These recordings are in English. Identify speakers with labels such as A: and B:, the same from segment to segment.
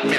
A: Welcome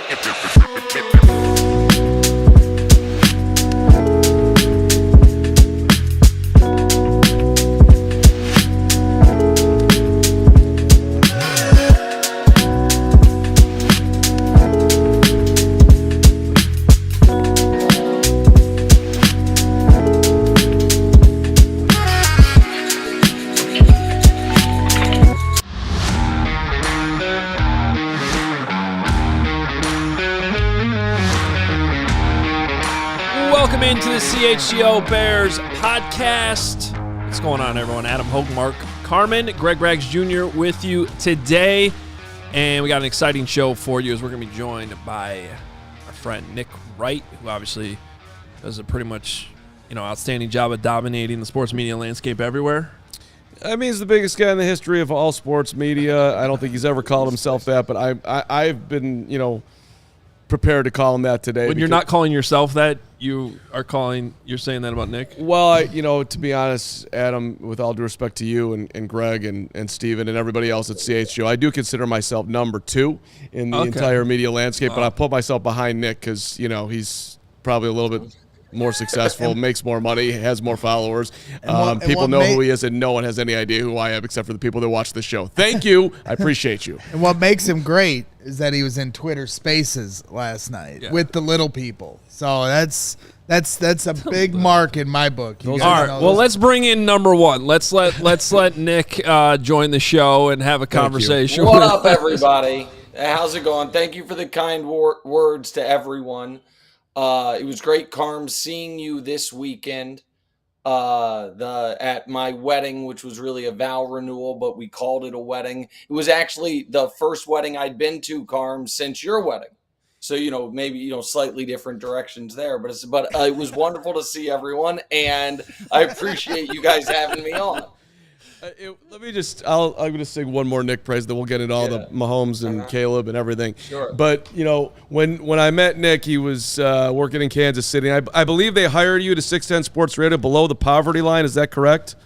A: into the CHGO Bears Podcast. What's going on, everyone? Adam Hoge, Mark Carman, Greg Rags Jr. with you today. And we got an exciting show for you as we're going to be joined by our friend Nick Wright, who obviously does a pretty much outstanding job at dominating the sports media landscape everywhere.
B: I mean, he's the biggest guy in the history of all sports media. I don't think he's ever called himself that, but I've been, prepared to call him that today.
A: When you're not calling yourself that, you're saying that about Nick?
B: Well, to be honest, Adam, with all due respect to you and Greg and Steven and everybody else at CHGO, I do consider myself number 2 in the entire media landscape, but I put myself behind Nick because, he's probably a little bit more successful, makes more money, has more followers. People know who he is, and no one has any idea who I am except for the people that watch the show. Thank you. I appreciate you.
C: And what makes him great is that he was in Twitter Spaces last night with the little people. So that's a big mark in my book.
A: All right. Well, let's bring in number 1. Let's let Nick join the show and have a conversation.
D: What up, everybody? How's it going? Thank you for the kind words to everyone. It was great, Carm, seeing you this weekend at my wedding, which was really a vow renewal, but we called it a wedding. It was actually the first wedding I'd been to, Carm, since your wedding. So, maybe, slightly different directions there, but it was wonderful to see everyone, and I appreciate you guys having me on.
B: I'm going to sing one more Nick praise, then we'll get into all the Mahomes and Caleb and everything.
D: Sure.
B: But, when I met Nick, he was working in Kansas City. I believe they hired you to 610 Sports Radio below the poverty line. Is that correct?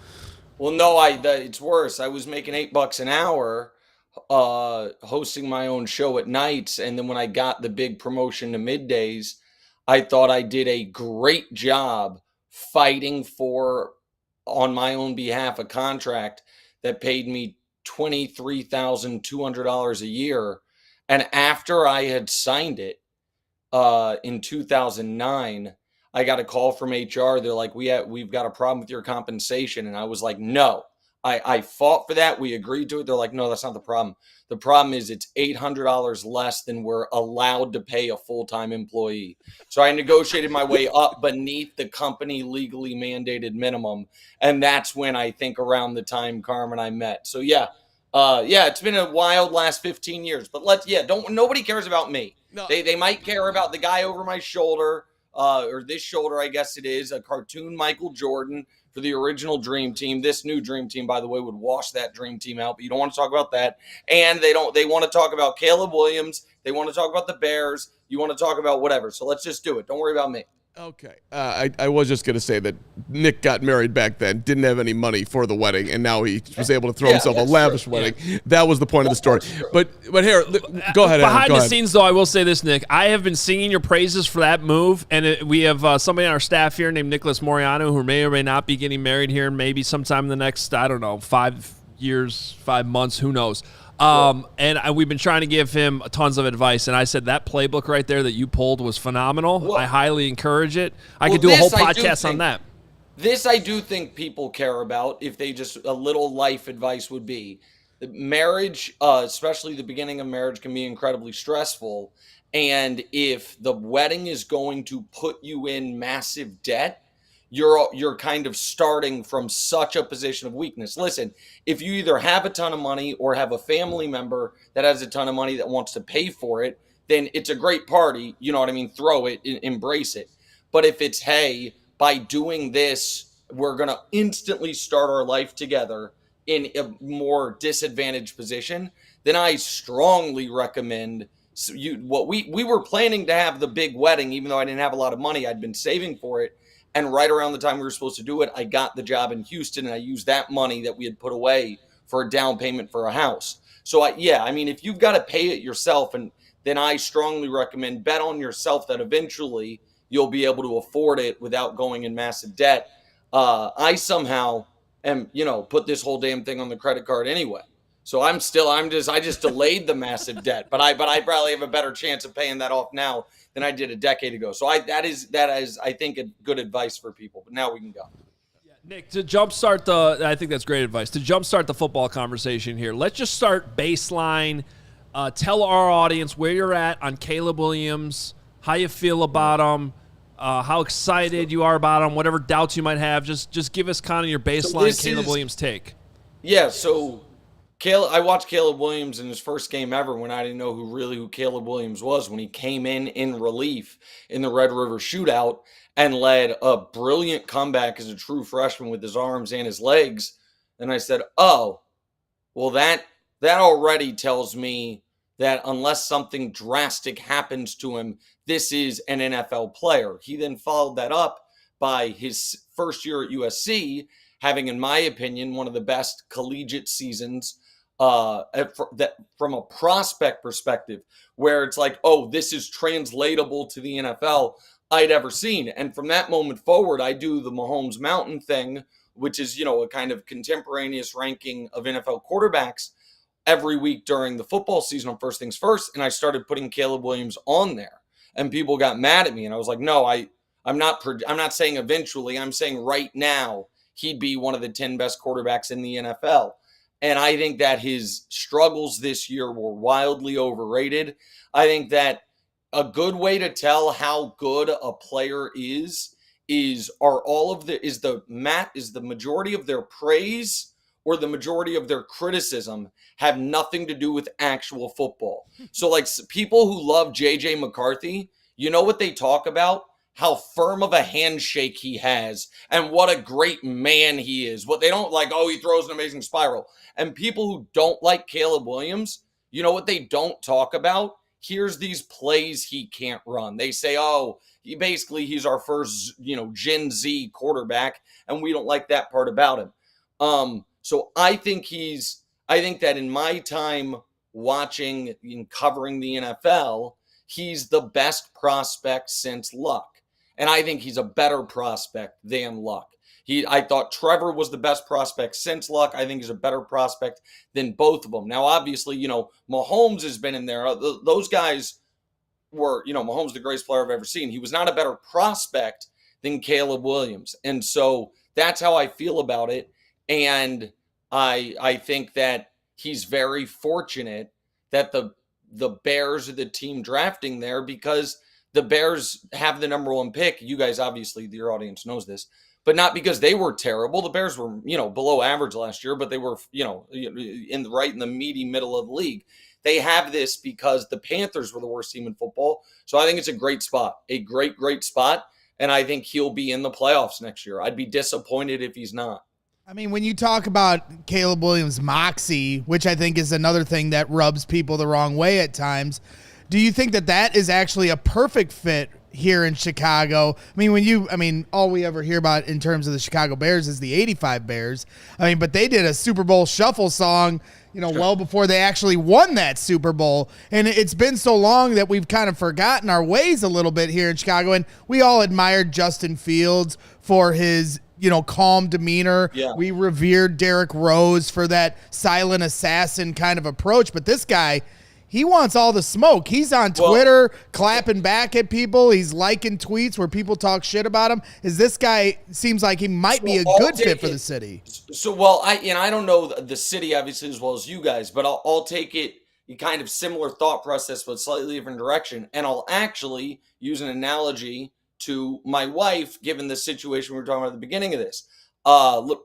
D: Well, no, it's worse. I was making $8 an hour hosting my own show at nights. And then when I got the big promotion to middays, I thought I did a great job fighting for, on my own behalf, a contract that paid me $23,200 a year. And after I had signed it in 2009, I got a call from HR. They're like, we've got a problem with your compensation. And I was like, no, I fought for that. We agreed to it. They're like, no, that's not the problem. The problem is it's $800 less than we're allowed to pay a full-time employee. So I negotiated my way up beneath the company legally mandated minimum. And that's when I think around the time Carmen and I met. So it's been a wild last 15 years, but nobody cares about me. No. They might care about the guy over my shoulder, or this shoulder, I guess it is, a cartoon Michael Jordan for the original Dream Team. This new Dream Team, by the way, would wash that Dream Team out, but you don't want to talk about that. And they want to talk about Caleb Williams. They want to talk about the Bears. You want to talk about whatever. So let's just do it. Don't worry about me.
B: Okay. I was just going to say that Nick got married back then, didn't have any money for the wedding, and now he was able to throw himself a lavish wedding. Yeah. That was the point of the story. But here, go ahead, Adam.
A: Behind the scenes, though, I will say this, Nick. I have been singing your praises for that move, and we have somebody on our staff here named Nicholas Moriano who may or may not be getting married here maybe sometime in the next, 5 years, 5 months, who knows. And we've been trying to give him tons of advice, and I said that playbook right there that you pulled was phenomenal. Well, I highly encourage it. I could do a whole podcast on that.
D: This I do think people care about. If they just, a little life advice would be, the marriage, especially the beginning of marriage, can be incredibly stressful. And if the wedding is going to put you in massive debt, you're kind of starting from such a position of weakness. Listen, if you either have a ton of money or have a family member that has a ton of money that wants to pay for it, then it's a great party. You know what I mean? Throw it, embrace it. But if it's, hey, by doing this, we're going to instantly start our life together in a more disadvantaged position, then I strongly recommend we were planning to have the big wedding, even though I didn't have a lot of money. I'd been saving for it. And right around the time we were supposed to do it, I got the job in Houston, and I used that money that we had put away for a down payment for a house. So, if you've got to pay it yourself, and then I strongly recommend bet on yourself that eventually you'll be able to afford it without going in massive debt. I somehow am, put this whole damn thing on the credit card anyway. So I just delayed the massive debt, but I probably have a better chance of paying that off now than I did a decade ago. So that is I think a good advice for people. But now we can go.
A: Nick, I think that's great advice. To jumpstart the football conversation here, let's just start baseline. Tell our audience where you're at on Caleb Williams, how you feel about him, how excited you are about him, whatever doubts you might have. Just give us kind of your baseline Caleb Williams take.
D: Yeah, so I watched Caleb Williams in his first game ever when I didn't know who Caleb Williams was, when he came in relief in the Red River Shootout and led a brilliant comeback as a true freshman with his arms and his legs. And I said, oh, well, that already tells me that unless something drastic happens to him, this is an NFL player. He then followed that up by his first year at USC, having, in my opinion, one of the best collegiate seasons from a prospect perspective, where it's like, oh, this is translatable to the NFL, I'd ever seen. And from that moment forward, I do the Mahomes Mountain thing, which is, a kind of contemporaneous ranking of NFL quarterbacks every week during the football season on First Things First. And I started putting Caleb Williams on there, and people got mad at me. And I was like, no, I'm not saying eventually, I'm saying right now he'd be one of the 10 best quarterbacks in the NFL. And I think that his struggles this year were wildly overrated. I think that a good way to tell how good a player is the majority of their praise or the majority of their criticism have nothing to do with actual football. So like people who love JJ McCarthy, you know what they talk about? How firm of a handshake he has and what a great man he is. What they don't like, oh, he throws an amazing spiral. And people who don't like Caleb Williams, you know what they don't talk about? Here's these plays he can't run. They say, oh, he's our first, Gen Z quarterback, and we don't like that part about him. So I think that in my time watching and covering the NFL, he's the best prospect since Luck. And I think he's a better prospect than Luck. I thought Trevor was the best prospect since Luck. I think he's a better prospect than both of them. Now, obviously, Mahomes has been in there. Those guys were, Mahomes the greatest player I've ever seen. He was not a better prospect than Caleb Williams. And so that's how I feel about it. And I think that he's very fortunate that the Bears are the team drafting there, because the Bears have the number one pick. You guys, obviously, your audience knows this, but not because they were terrible. The Bears were, below average last year, but they were, right in the meaty middle of the league. They have this because the Panthers were the worst team in football. So I think it's a great spot, a great, great spot. And I think he'll be in the playoffs next year. I'd be disappointed if he's not.
C: I mean, when you talk about Caleb Williams' moxie, which I think is another thing that rubs people the wrong way at times, do you think that is actually a perfect fit here in Chicago? I mean, all we ever hear about in terms of the Chicago Bears is the 85 Bears. I mean, but they did a Super Bowl shuffle song, well before they actually won that Super Bowl. And it's been so long that we've kind of forgotten our ways a little bit here in Chicago. And we all admired Justin Fields for his, calm demeanor. Yeah. We revered Derrick Rose for that silent assassin kind of approach. But this guy, he wants all the smoke. He's on Twitter clapping back at people. He's liking tweets where people talk shit about him. This guy seems like he might be a good fit for the city.
D: So, I don't know the city obviously as well as you guys, but I'll take it in kind of similar thought process, but slightly different direction. And I'll actually use an analogy to my wife, given the situation we were talking about at the beginning of this.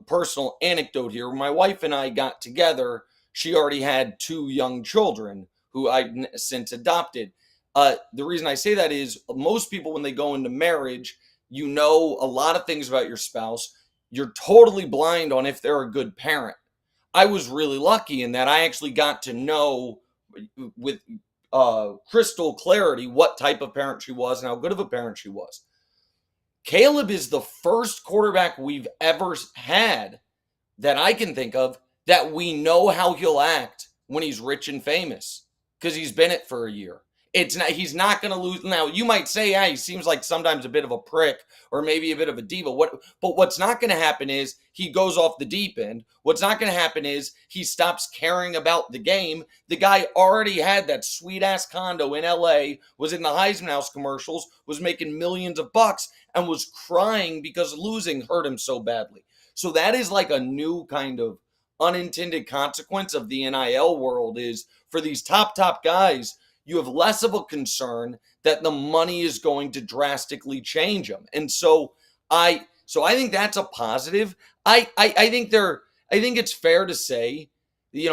D: Personal anecdote here. When my wife and I got together, she already had 2 young children who I've since adopted. The reason I say that is most people, when they go into marriage, a lot of things about your spouse. You're totally blind on if they're a good parent. I was really lucky in that I actually got to know with crystal clarity what type of parent she was and how good of a parent she was. Caleb is the first quarterback we've ever had that I can think of that we know how he'll act when he's rich and famous, because he's been it for a year. He's not going to lose. Now, you might say, he seems like sometimes a bit of a prick or maybe a bit of a diva. But what's not going to happen is he goes off the deep end. What's not going to happen is he stops caring about the game. The guy already had that sweet-ass condo in L.A., was in the Heisman House commercials, was making millions of bucks, and was crying because losing hurt him so badly. So that is like a new kind of unintended consequence of the NIL world is for these top guys, you have less of a concern that the money is going to drastically change them. And so I think that's a positive. I think it's fair to say,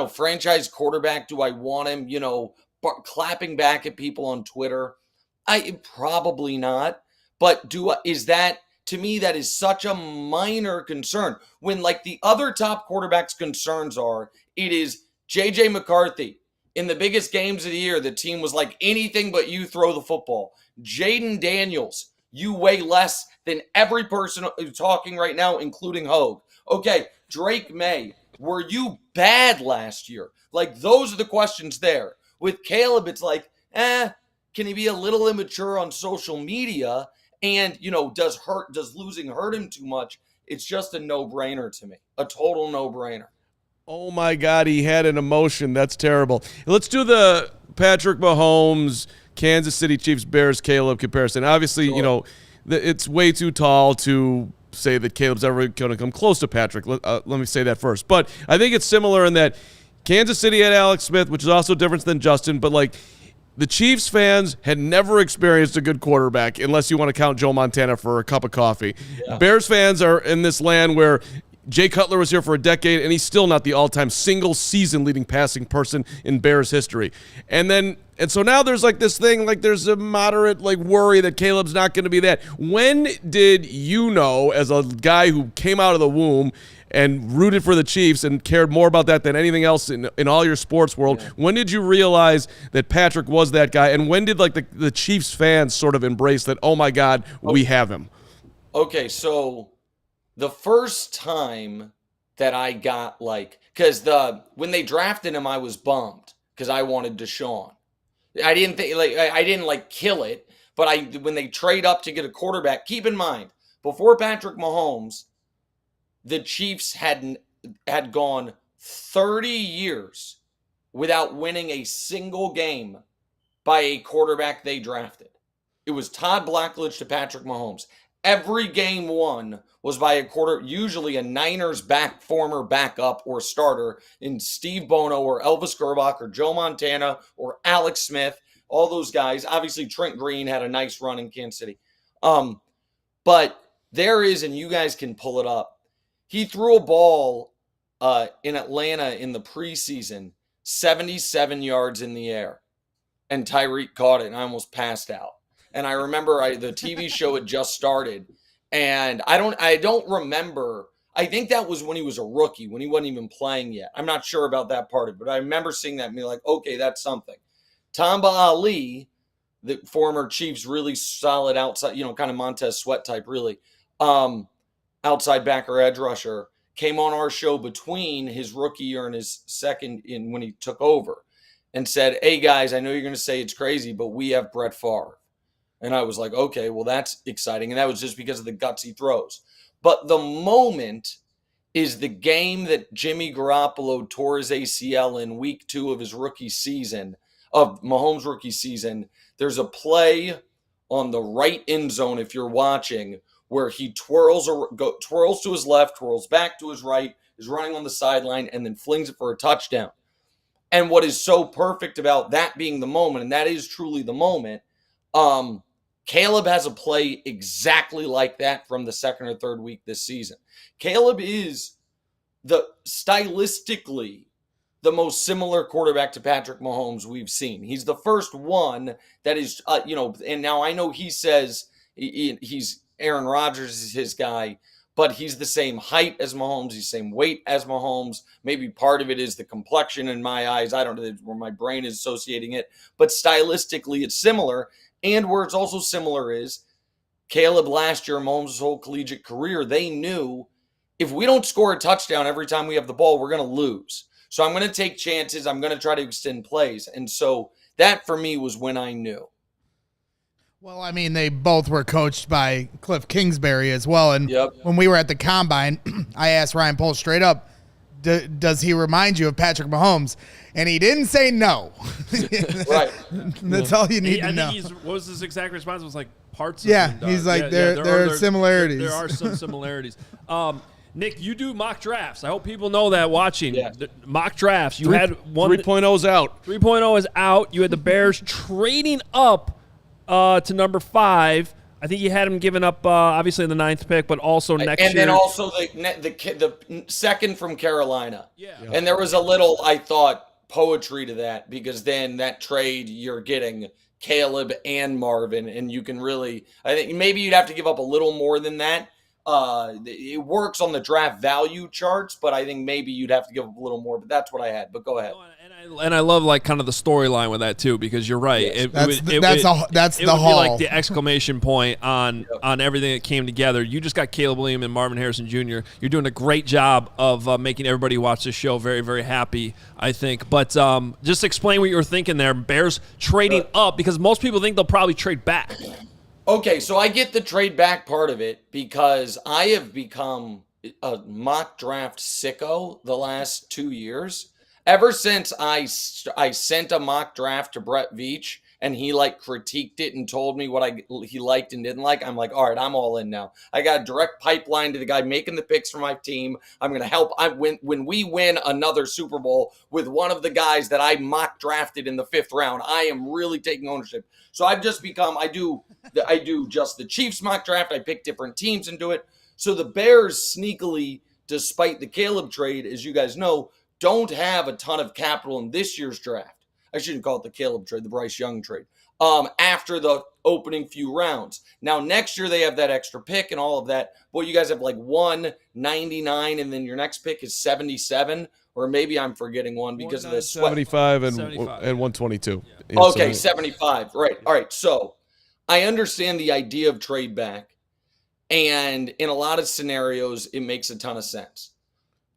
D: franchise quarterback, do I want him, clapping back at people on Twitter? Probably not. But to me, that is such a minor concern. When like the other top quarterbacks' concerns are, it is J.J. McCarthy. In the biggest games of the year, the team was like, anything but you throw the football. Jaden Daniels, you weigh less than every person talking right now, including Hoge. Okay, Drake May, were you bad last year? Like, those are the questions there. With Caleb, it's like, can he be a little immature on social media? And, does losing hurt him too much? It's just a no-brainer to me. A total no-brainer.
B: Oh, my God, he had an emotion. That's terrible. Let's do the Patrick Mahomes, Kansas City Chiefs, Bears, Caleb comparison. Obviously,
D: Sure.
B: It's way too tall to say that Caleb's ever going to come close to Patrick. Let me say that first. But I think it's similar in that Kansas City had Alex Smith, which is also different than Justin. But, like, the Chiefs fans had never experienced a good quarterback unless you want to count Joe Montana for a cup of coffee. Yeah. Bears fans are in this land where Jay Cutler was here for a decade, and he's still not the all-time single-season leading passing person in Bears history. And so now there's like this thing, like there's a moderate like worry that Caleb's not going to be that. When did as a guy who came out of the womb and rooted for the Chiefs and cared more about that than anything else in all your sports world, when did you realize that Patrick was that guy? And when did like the Chiefs fans sort of embrace that, oh my God, we have him?
D: Okay, so the first time that I got because when they drafted him, I was bummed because I wanted Deshaun. I didn't think I didn't kill it, but when they trade up to get a quarterback, keep in mind before Patrick Mahomes, the Chiefs had gone 30 years without winning a single game by a quarterback they drafted. It was Todd Blackledge to Patrick Mahomes. Every game won was by a usually a Niners former backup or starter in Steve Bono or Elvis Gerbach or Joe Montana or Alex Smith, all those guys. Obviously, Trent Green had a nice run in Kansas City. But there is, and you guys can pull it up, he threw a ball in Atlanta in the preseason, 77 yards in the air, and Tyreek caught it, and I almost passed out. And I remember the TV show had just started, and I don't remember. I think that was when he was a rookie, when he wasn't even playing yet. I'm not sure about that part of it, but I remember seeing that and being like, okay, that's something. Tamba Ali, the former Chiefs, really solid outside, kind of Montez Sweat type, really, outside backer, edge rusher, came on our show between his rookie year and his second when he took over and said, hey, guys, I know you're going to say it's crazy, but we have Brett Favre. And I was like, okay, well, that's exciting. And that was just because of the guts he throws. But the moment is the game that Jimmy Garoppolo tore his ACL in week 2 of his rookie season, of Mahomes' rookie season. There's a play on the right end zone, if you're watching, where he twirls to his left, twirls back to his right, is running on the sideline, and then flings it for a touchdown. And what is so perfect about that being the moment, and that is truly the moment, Caleb has a play exactly like that from the second or third week this season. Caleb is stylistically the most similar quarterback to Patrick Mahomes we've seen. He's the first one that is, and now I know he says he's Aaron Rodgers is his guy, but he's the same height as Mahomes. He's the same weight as Mahomes. Maybe part of it is the complexion in my eyes. I don't know where my brain is associating it, but stylistically it's similar. And where it's also similar is Caleb last year, Mahomes' whole collegiate career, they knew if we don't score a touchdown every time we have the ball, we're going to lose. So I'm going to take chances. I'm going to try to extend plays. And so That for me was when I knew.
C: Well, I mean, they both were coached by Cliff Kingsbury as well. And when we were at the Combine, I asked Ryan Poles straight up, does he remind you of Patrick Mahomes? And he didn't say no.
D: Right.
C: That's all you need to know.
A: What was his exact response? It was like parts of
C: Yeah, he's like, there are similarities.
A: There are some similarities. Nick, you do mock drafts. I hope people know that watching.
D: Yeah.
A: Mock drafts. You had one.
B: 3.0's out.
A: 3.0 is out. You had the Bears trading up to number 5. I think you had him giving up, obviously, the 9th pick, but also next year.
D: And then also the second from Carolina.
A: Yeah.
D: And there was a little, I thought, poetry to that, because then that trade, you're getting Caleb and Marvin, and you can really, I think maybe you'd have to give up a little more than that. It works on the draft value charts, but I think maybe you'd have to give up a little more. But that's what I had. But go ahead.
A: And I love like kind of the storyline with that too, because you're right.
D: Yes.
C: That's the
A: it would
C: haul.
A: be like the exclamation point on everything that came together. You just got Caleb Williams and Marvin Harrison Jr. You're doing a great job of making everybody watch this show very, very happy, I think. But just explain what you were thinking there. Bears trading up, because most people think they'll probably trade back.
D: Okay, so I get the trade back part of it because I have become a mock draft sicko the last 2 years. Ever since I sent a mock draft to Brett Veach and he like critiqued it and told me what he liked and didn't like, I'm like, all right, I'm all in now. I got a direct pipeline to the guy making the picks for my team. I'm going to help. When we win another Super Bowl with one of the guys that I mock drafted in the 5th round, I am really taking ownership. So I've just become, I do just the Chiefs mock draft. I pick different teams and do it. So the Bears sneakily, despite the Caleb trade, as you guys know, don't have a ton of capital in this year's draft. I shouldn't call it the Caleb trade, the Bryce Young trade. After the opening few rounds. Now, next year they have that extra pick and all of that. Boy, you guys have like 199, and then your next pick is 77, or maybe I'm forgetting one because of the
B: 75 and 122.
D: Yeah. Okay, 75. Right. All right. So I understand the idea of trade back, and in a lot of scenarios, it makes a ton of sense.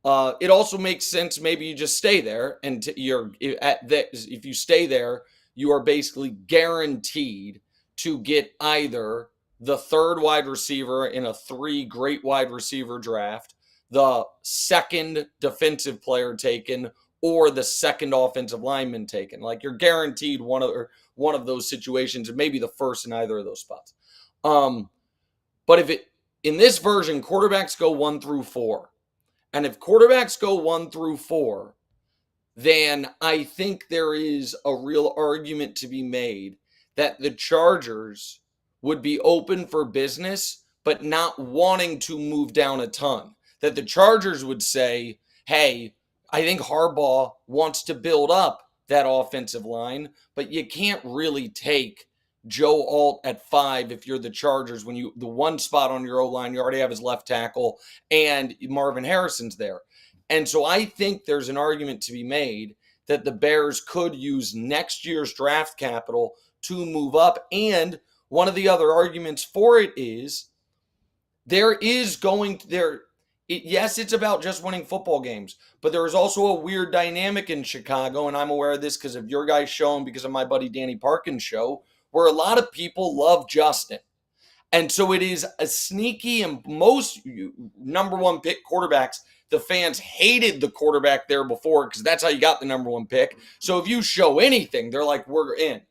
D: It also makes sense. Maybe you just stay there, and if you stay there, you are basically guaranteed to get either the 3rd wide receiver in a 3 great wide receiver draft, the 2nd defensive player taken, or the 2nd offensive lineman taken. Like, you're guaranteed one of those situations, and maybe the 1st in either of those spots. But in this version, quarterbacks go 1 through 4. And if quarterbacks go 1 through 4, then I think there is a real argument to be made that the Chargers would be open for business, but not wanting to move down a ton. That the Chargers would say, hey, I think Harbaugh wants to build up that offensive line, but you can't really take Joe Alt at 5 if you're the Chargers when the one spot on your O-line, you already have his left tackle, and Marvin Harrison's there. And so I think there's an argument to be made that the Bears could use next year's draft capital to move up. And one of the other arguments for it is yes, it's about just winning football games, but there is also a weird dynamic in Chicago, and I'm aware of this because of your guys' show and because of my buddy Danny Parkin's show, where a lot of people love Justin. And so it is a sneaky, and most number 1 pick quarterbacks, the fans hated the quarterback there before because that's how you got the number 1 pick. So if you show anything, they're like, we're in.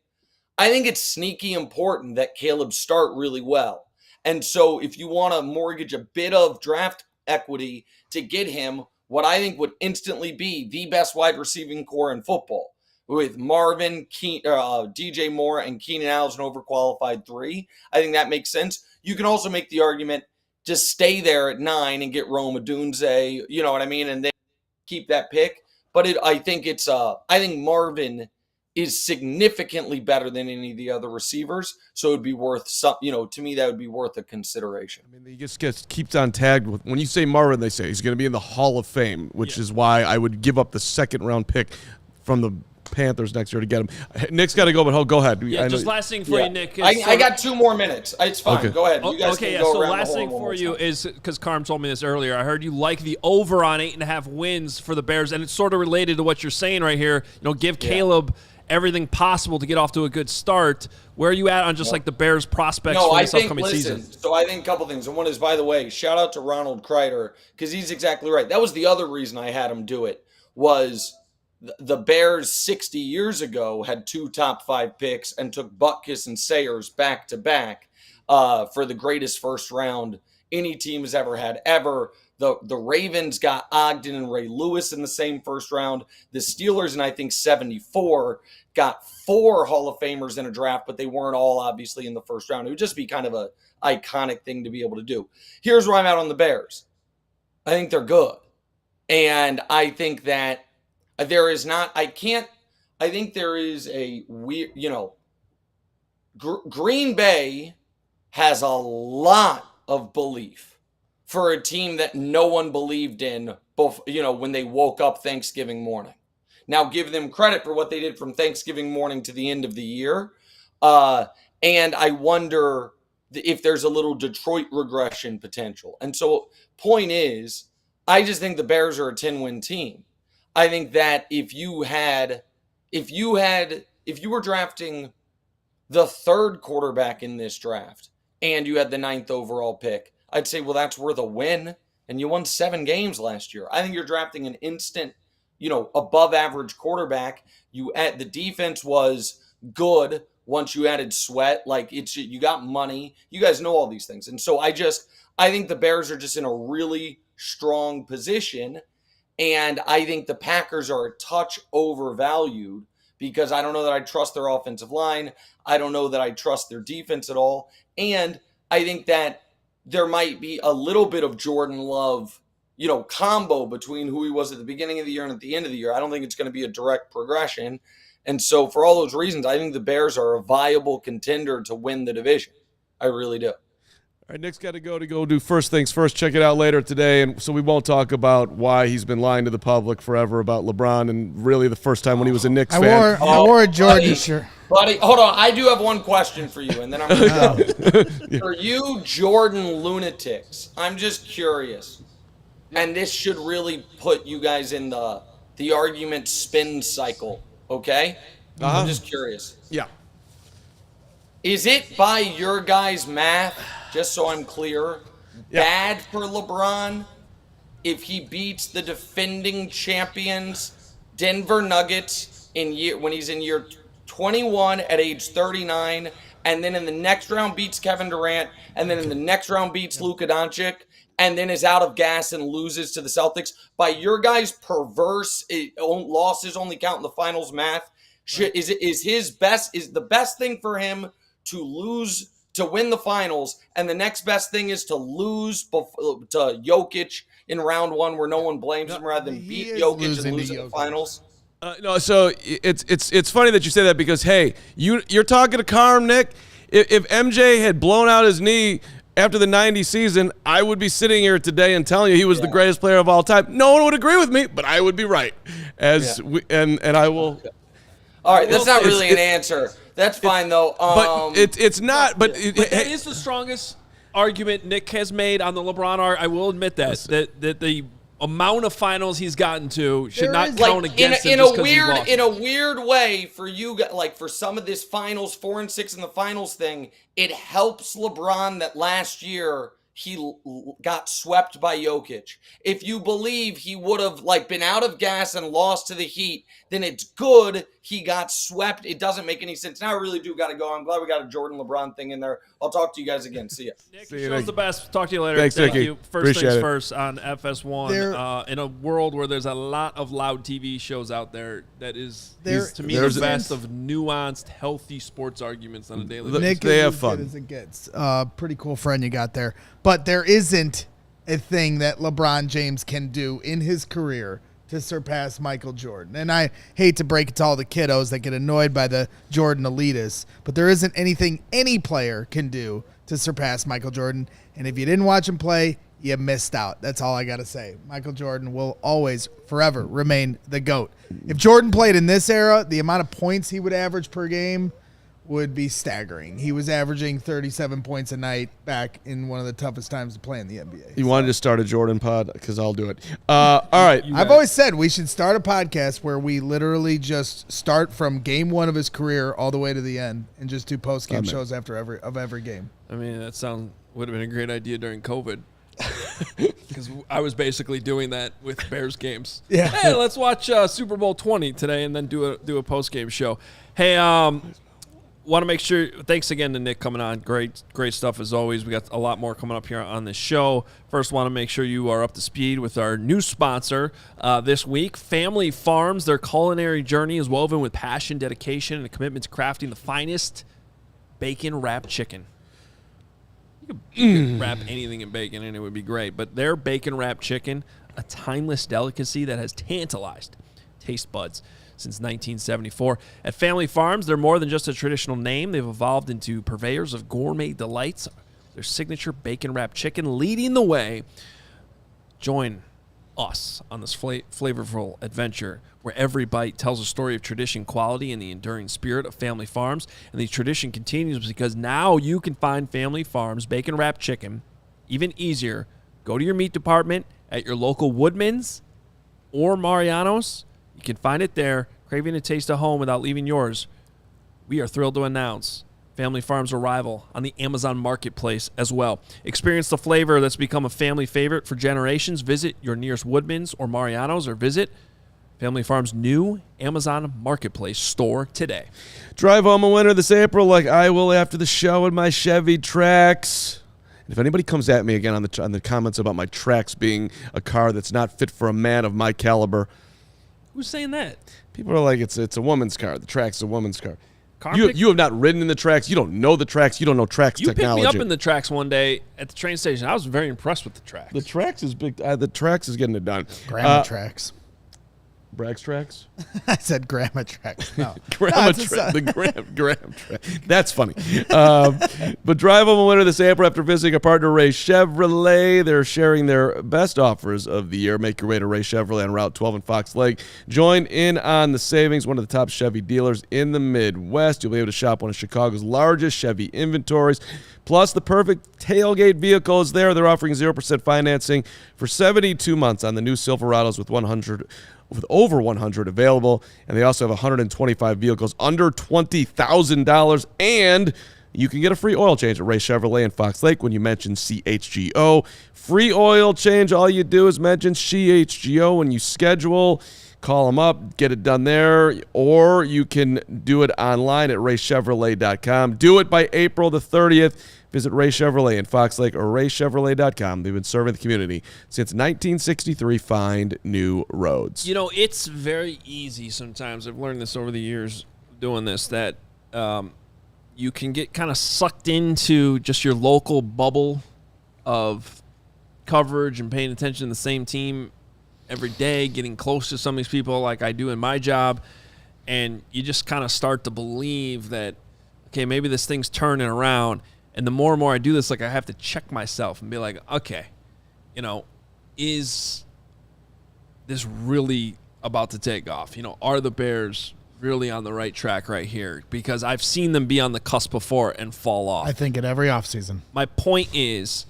D: I think it's sneaky important that Caleb start really well. And so if you want to mortgage a bit of draft equity to get him, what I think would instantly be the best wide receiving core in football, with Marvin, DJ Moore, and Keenan Allen as an overqualified 3. I think that makes sense. You can also make the argument, just stay there at 9 and get Rome Odunze, you know what I mean, and then keep that pick. But I think Marvin is significantly better than any of the other receivers, so it'd be worth to me that would be worth a consideration.
B: I mean, he just keeps on tagged with, when you say Marvin, they say he's going to be in the Hall of Fame, which is why I would give up the 2nd round pick from the Panthers next year to get him. Nick's got to go, but go ahead.
A: Yeah, just last thing for you, Nick.
D: I got 2 more minutes. It's fine.
B: Okay.
D: Go ahead. You guys can go
A: so
D: around
A: last
D: the
A: thing
D: horn
A: for you is, because Carm told me this earlier, I heard you like the over on 8.5 wins for the Bears, and it's sort of related to what you're saying right here. Give Caleb everything possible to get off to a good start. Where are you at on just like the Bears prospects for this upcoming season?
D: So I think a couple things. And one is, by the way, shout out to Ronald Kreider, because he's exactly right. That was the other reason I had him do it, was the Bears 60 years ago had 2 top 5 picks and took Butkus and Sayers back to back for the greatest first round any team has ever had ever. The Ravens got Ogden and Ray Lewis in the same first round. The Steelers in, I think, 74 got 4 Hall of Famers in a draft, but they weren't all obviously in the first round. It would just be kind of a iconic thing to be able to do. Here's where I'm at on the Bears. I think they're good. And I think that there is not, I think there is a weird, Green Bay has a lot of belief for a team that no one believed in, when they woke up Thanksgiving morning. Now, give them credit for what they did from Thanksgiving morning to the end of the year. And I wonder if there's a little Detroit regression potential. And so, point is, I just think the Bears are a 10-win team. I think that if you were drafting the 3rd quarterback in this draft and you had the 9th overall pick, I'd say, well, that's worth a win. And you won 7 games last year. I think you're drafting an instant, above average quarterback. The defense was good once you added Sweat. You got money. You guys know all these things. And so I think the Bears are just in a really strong position. And I think the Packers are a touch overvalued because I don't know that I trust their offensive line. I don't know that I trust their defense at all. And I think that there might be a little bit of Jordan Love, combo between who he was at the beginning of the year and at the end of the year. I don't think it's going to be a direct progression. And so for all those reasons, I think the Bears are a viable contender to win the division. I really do.
B: All right, Nick's got to go do first things first. Check it out later today, and so we won't talk about why he's been lying to the public forever about LeBron and really the first time when he was a Knicks fan.
C: I wore a Jordan shirt.
D: Buddy, hold on. I do have one question for you, and then I'm going to go. For you Jordan lunatics, I'm just curious, and this should really put you guys in the argument spin cycle, okay? I'm just curious.
B: Yeah.
D: Is it by your guys' math, just so I'm clear, bad for LeBron if he beats the defending champions Denver Nuggets when he's in year 21 at age 39, and then in the next round beats Kevin Durant, and then in the next round beats Luka Doncic, and then is out of gas and loses to the Celtics? By your guys' perverse losses only count in the finals math, is the best thing for him to win the finals, and the next best thing is to lose to Jokic in round 1 where no one blames him, rather than beat Jokic and lose in the finals?
B: No, so it's funny that you say that because, hey, you're talking to Carm, Nick. If MJ had blown out his knee after the 90 season, I would be sitting here today and telling you he was the greatest player of all time. No one would agree with me, but I would be right. And I will.
D: Okay. All right, that's not really an answer. That's fine, though.
B: But it's not. But
A: that is the strongest argument Nick has made on the LeBron art. I will admit that the amount of finals he's gotten to should not count against him just because he lost.
D: In a weird way, for you, for some of this finals 4 and 6 in the finals thing, it helps LeBron that last year he got swept by Jokic. If you believe he would have been out of gas and lost to the Heat, then it's good he got swept. It doesn't make any sense. Now I really do got to go. I'm glad we got a Jordan LeBron thing in there. I'll talk to you guys again. See ya.
A: Nick, show's the best. Talk to you later.
B: Thanks,
A: Thank
B: Nicky.
A: you. First
B: Appreciate
A: things
B: it.
A: first on FS1. In a world where there's a lot of loud TV shows out there, that is to me the best of nuanced, healthy sports arguments on a daily basis.
C: Nick
B: they
C: is
B: have
C: as
B: fun.
C: good as it gets. Pretty cool friend you got there. But there isn't a thing that LeBron James can do in his career to surpass Michael Jordan. And I hate to break it to all the kiddos that get annoyed by the Jordan elitists, but there isn't anything any player can do to surpass Michael Jordan. And if you didn't watch him play, you missed out. That's all I got to say. Michael Jordan will always, forever remain the GOAT. If Jordan played in this era, the amount of points he would average per game would be staggering. He was averaging 37 points a night back in one of the toughest times to play in the NBA.
B: You wanted to start a Jordan pod? Because I'll do it. All right.
C: I've always said we should start a podcast where we literally just start from game one of his career all the way to the end and just do post-game shows after every game.
A: I mean, would have been a great idea during COVID. Because I was basically doing that with Bears games.
C: Yeah.
A: Hey, let's watch Super Bowl 20 today and then do a post-game show. Hey, want to make sure, thanks again to Nick coming on. Great stuff as always. We got a lot more coming up here on this show. First, want to make sure you are up to speed with our new sponsor this week, Family Farms. Their culinary journey is woven with passion, dedication, and a commitment to crafting the finest bacon-wrapped chicken. You could wrap anything in bacon and it would be great. But their bacon-wrapped chicken, a timeless delicacy that has tantalized taste buds since 1974. At Family Farms, they're more than just a traditional name. They've evolved into purveyors of gourmet delights. Their signature bacon-wrapped chicken leading the way. Join us on this flavorful adventure where every bite tells a story of tradition, quality, and the enduring spirit of Family Farms. And the tradition continues because now you can find Family Farms bacon-wrapped chicken even easier. Go to your meat department at your local Woodman's or Mariano's. You can find it there. Craving a taste of home without leaving yours. We are thrilled to announce Family Farms' arrival on the Amazon Marketplace as well. Experience the flavor that's become a family favorite for generations. Visit your nearest Woodman's or Mariano's or visit Family Farms' new Amazon Marketplace store today.
B: Drive home a winner this April like I will after the show in my Chevy Trax. If anybody comes at me again on the comments about my Trax being a car that's not fit for a man of my caliber.
A: Who's saying that?
B: People are like, it's a woman's car. The Trax is a woman's car. You have not ridden in the Trax. You don't know the Trax. You don't know Trax technology.
A: You picked me up in the Trax one day at the train station. I was very impressed with the Trax.
B: The Trax is big. The Trax is getting it done.
C: Grandma Trax.
B: Bragg's Trax?
C: I said Grandma Trax. No.
B: Graham Trax. That's funny. But drive home a winner this April after visiting our partner, Ray Chevrolet. They're sharing their best offers of the year. Make your way to Ray Chevrolet on Route 12 in Fox Lake. Join in on the savings, one of the top Chevy dealers in the Midwest. You'll be able to shop one of Chicago's largest Chevy inventories. Plus, the perfect tailgate vehicle is there. They're offering 0% financing for 72 months on the new Silverados with over 100 available, and they also have 125 vehicles under $20,000, and you can get a free oil change at Ray Chevrolet in Fox Lake when you mention CHGO. Free oil change, all you do is mention CHGO when you schedule. Call them up, get it done there, or you can do it online at raychevrolet.com. Do it by April the 30th. Visit Ray Chevrolet in Fox Lake or raychevrolet.com. They've been serving the community since 1963. Find new roads.
A: You know, it's very easy sometimes. I've learned this over the years doing this, that you can get kind of sucked into just your local bubble of coverage and paying attention to the same team every day, getting close to some of these people like I do in my job, and you just kind of start to believe that, okay, maybe this thing's turning around. And the more and more I do this, like, I have to check myself and be like, okay, you know, is this really about to take off? You know, are the Bears really on the right track right here? Because I've seen them be on the cusp before and fall off.
C: I think at every offseason.
A: My point is,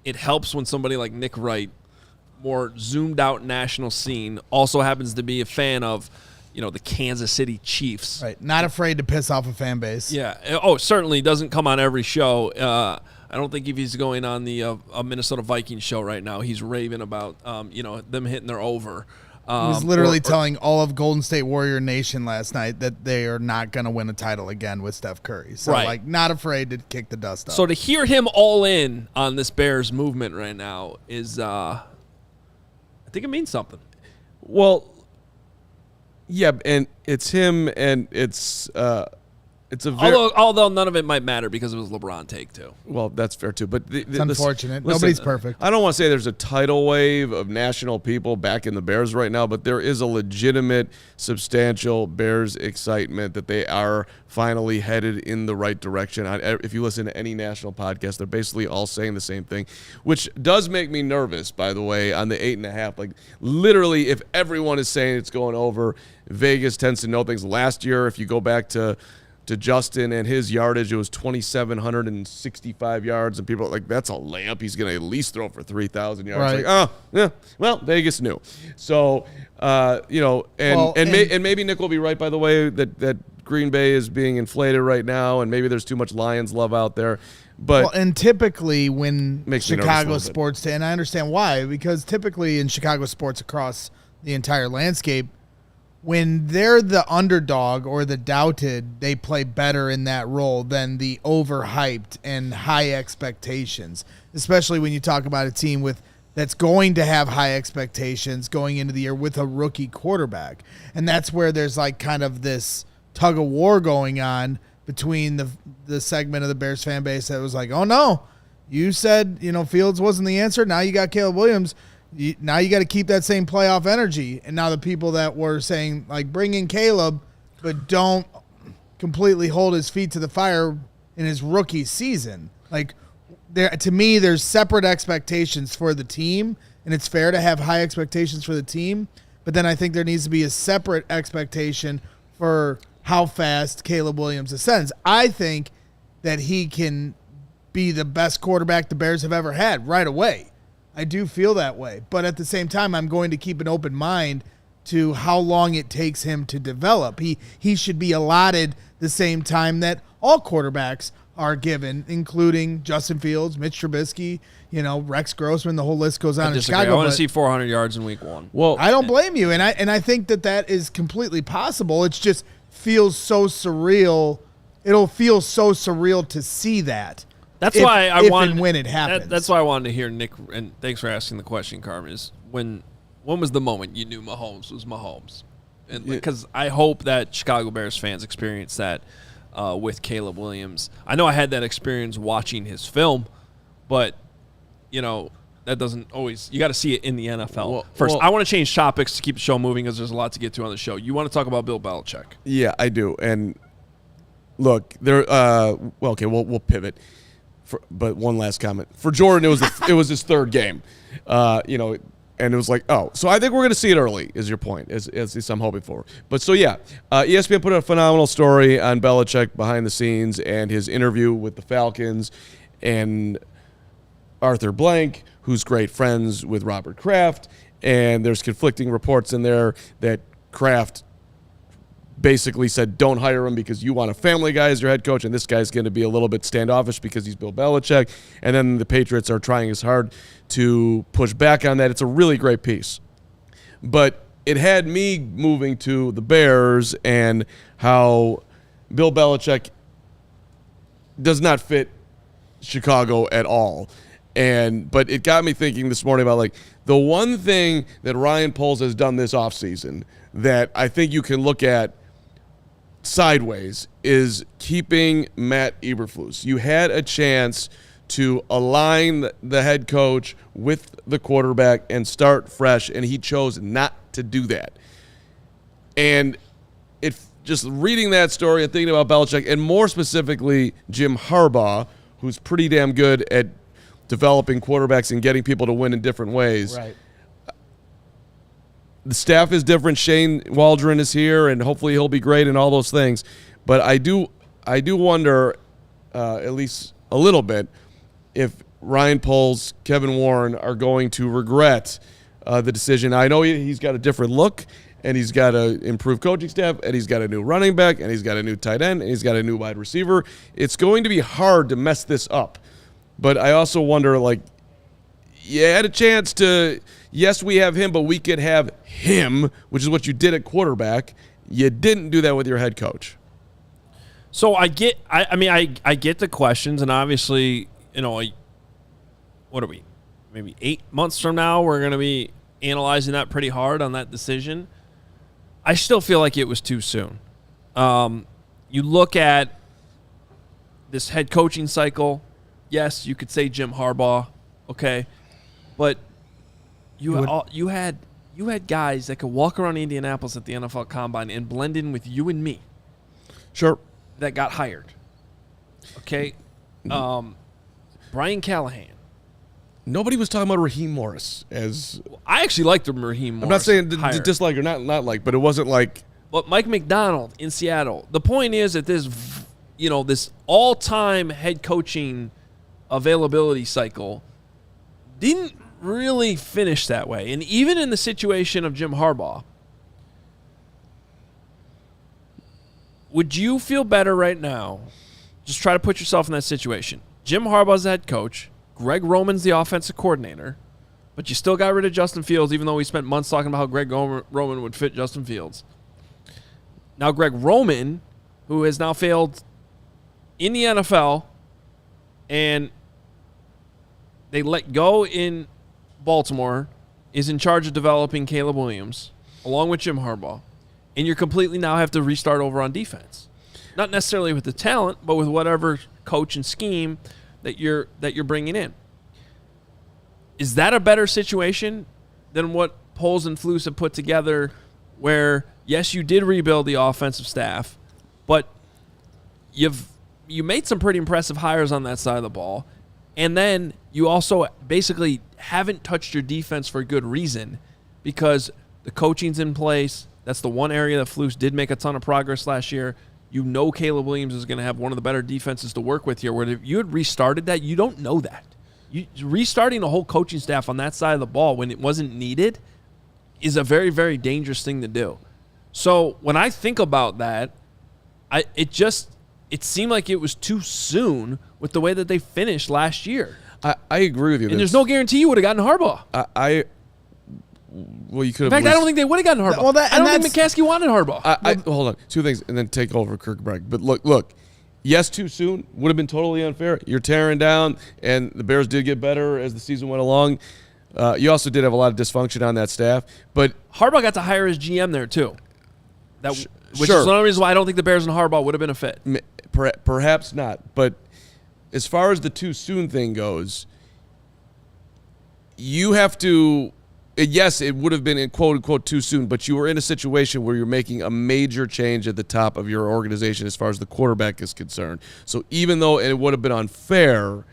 A: it helps when somebody like Nick Wright, more zoomed out national scene, also happens to be a fan of, you know, the Kansas City Chiefs.
C: Right. Not afraid to piss off a fan base.
A: Yeah. Oh, certainly doesn't come on every show. I don't think if he's going on the Minnesota Vikings show right now, he's raving about, you know, them hitting their over.
C: He was literally telling all of Golden State Warrior Nation last night that they are not going to win a title again with Steph Curry. So, like, not afraid to kick the dust off.
A: So to hear him all in on this Bears movement right now is, I think it means something.
B: Well, yeah, and it's him, and it's a very...
A: Although none of it might matter because it was LeBron take too.
B: Well, that's fair too, but
C: it's unfortunate. Nobody's perfect.
B: I don't want to say there's a tidal wave of national people back in the Bears right now, but there is a legitimate, substantial Bears excitement that they are finally headed in the right direction. If you listen to any national podcast, they're basically all saying the same thing, which does make me nervous, by the way, on the 8.5. Like, literally, if everyone is saying it's going over, Vegas tends to know things. Last year, if you go back to to Justin and his yardage. It was 2,765 yards, and people are like, that's a layup. He's going to at least throw for 3,000 yards.
C: Right.
B: Like, oh, yeah, well, Vegas knew. So, maybe Nick will be right, by the way, that Green Bay is being inflated right now, and maybe there's too much Lions love out there. But
C: and typically when Chicago sports, and I understand why, because typically in Chicago sports across the entire landscape, when they're the underdog or the doubted, they play better in that role than the overhyped and high expectations, especially when you talk about a team that's going to have high expectations going into the year with a rookie quarterback. And that's where there's like kind of this tug of war going on between the segment of the Bears fan base that was like, oh no, you said, Fields wasn't the answer. Now you got Caleb Williams. Now you got to keep that same playoff energy. And now the people that were saying, like, bring in Caleb, but don't completely hold his feet to the fire in his rookie season. Like, to me, there's separate expectations for the team, and it's fair to have high expectations for the team. But then I think there needs to be a separate expectation for how fast Caleb Williams ascends. I think that he can be the best quarterback the Bears have ever had right away. I do feel that way. But at the same time, I'm going to keep an open mind to how long it takes him to develop. He should be allotted the same time that all quarterbacks are given, including Justin Fields, Mitch Trubisky, Rex Grossman, the whole list goes on in Chicago.
A: I want to see 400 yards in week 1.
B: Well,
C: I don't blame you, and I think that is completely possible. It's just feels so surreal. It'll feel so surreal to see that.
A: That's why I wanted,
C: and when it happens.
A: That's why I wanted to hear Nick, and thanks for asking the question, Carman, is when was the moment you knew Mahomes was Mahomes? And because I hope that Chicago Bears fans experience that with Caleb Williams. I know I had that experience watching his film, but, that doesn't always – you got to see it in the NFL. First, I want to change topics to keep the show moving because there's a lot to get to on the show. You want to talk about Bill Belichick?
B: Yeah, I do. And, look, we'll pivot. But one last comment. For Jordan, it was his third game, and it was like, oh. So I think we're going to see it early is your point, as I'm hoping for. But so, yeah, ESPN put out a phenomenal story on Belichick behind the scenes and his interview with the Falcons and Arthur Blank, who's great friends with Robert Kraft. And there's conflicting reports in there that Kraft basically said, don't hire him because you want a family guy as your head coach, and this guy's going to be a little bit standoffish because he's Bill Belichick. And then the Patriots are trying as hard to push back on that. It's a really great piece. But it had me moving to the Bears and how Bill Belichick does not fit Chicago at all. But it got me thinking this morning about, like, the one thing that Ryan Poles has done this offseason that I think you can look at sideways is keeping Matt Eberflus. You had a chance to align the head coach with the quarterback and start fresh, and he chose not to do that. And just reading that story and thinking about Belichick, and more specifically Jim Harbaugh, who's pretty damn good at developing quarterbacks and getting people to win in different ways.
C: Right.
B: The staff is different. Shane Waldron is here, and hopefully he'll be great and all those things. But I do wonder, at least a little bit, if Ryan Poles, Kevin Warren are going to regret the decision. I know he's got a different look, and he's got an improved coaching staff, and he's got a new running back, and he's got a new tight end, and he's got a new wide receiver. It's going to be hard to mess this up. But I also wonder, like, you had a chance to, yes, we have him, but we could have him, which is what you did at quarterback. You didn't do that with your head coach.
A: So I get the questions, and obviously, what are we? Maybe 8 months from now, we're going to be analyzing that pretty hard on that decision. I still feel like it was too soon. You look at this head coaching cycle. Yes, you could say Jim Harbaugh, okay, but you had guys that could walk around Indianapolis at the NFL Combine and blend in with you and me.
B: Sure.
A: That got hired. Okay, Brian Callahan.
B: Nobody was talking about Raheem Morris as.
A: I actually liked the Raheem Morris.
B: I'm not saying dislike or not like, but it wasn't like.
A: But Mike McDonald in Seattle. The point is that there's this all-time head coaching availability cycle didn't really finish that way. And even in the situation of Jim Harbaugh, would you feel better right now? Just try to put yourself in that situation. Jim Harbaugh's the head coach. Greg Roman's the offensive coordinator. But you still got rid of Justin Fields, even though we spent months talking about how Greg Roman would fit Justin Fields. Now Greg Roman, who has now failed in the NFL, and they let go in Baltimore, is in charge of developing Caleb Williams, along with Jim Harbaugh. And you completely now have to restart over on defense. Not necessarily with the talent, but with whatever coach and scheme that you're bringing in. Is that a better situation than what Poles and Flus have put together where, yes, you did rebuild the offensive staff, but you made some pretty impressive hires on that side of the ball, and then you also basically haven't touched your defense for good reason because the coaching's in place. That's the one area that Flus did make a ton of progress last year. Caleb Williams is going to have one of the better defenses to work with here, where if you had restarted that, you don't know that. Restarting a whole coaching staff on that side of the ball when it wasn't needed is a very, very dangerous thing to do. So when I think about that, it seemed like it was too soon with the way that they finished last year.
B: I agree with you.
A: And there's no guarantee you would have gotten Harbaugh.
B: Well, you could have.
A: In fact, I don't think they would have gotten Harbaugh. I don't think McCaskey wanted Harbaugh.
B: Hold on. Two things, and then take over Kirk Bragg. But look. Yes, too soon would have been totally unfair. You're tearing down, and the Bears did get better as the season went along. You also did have a lot of dysfunction on that staff. But
A: Harbaugh got to hire his GM there, too. Which is one of the reasons why I don't think the Bears and Harbaugh would have been a fit.
B: Perhaps not. But as far as the too soon thing goes, you have to – yes, it would have been in quote-unquote too soon, but you were in a situation where you're making a major change at the top of your organization as far as the quarterback is concerned. So even though it would have been unfair,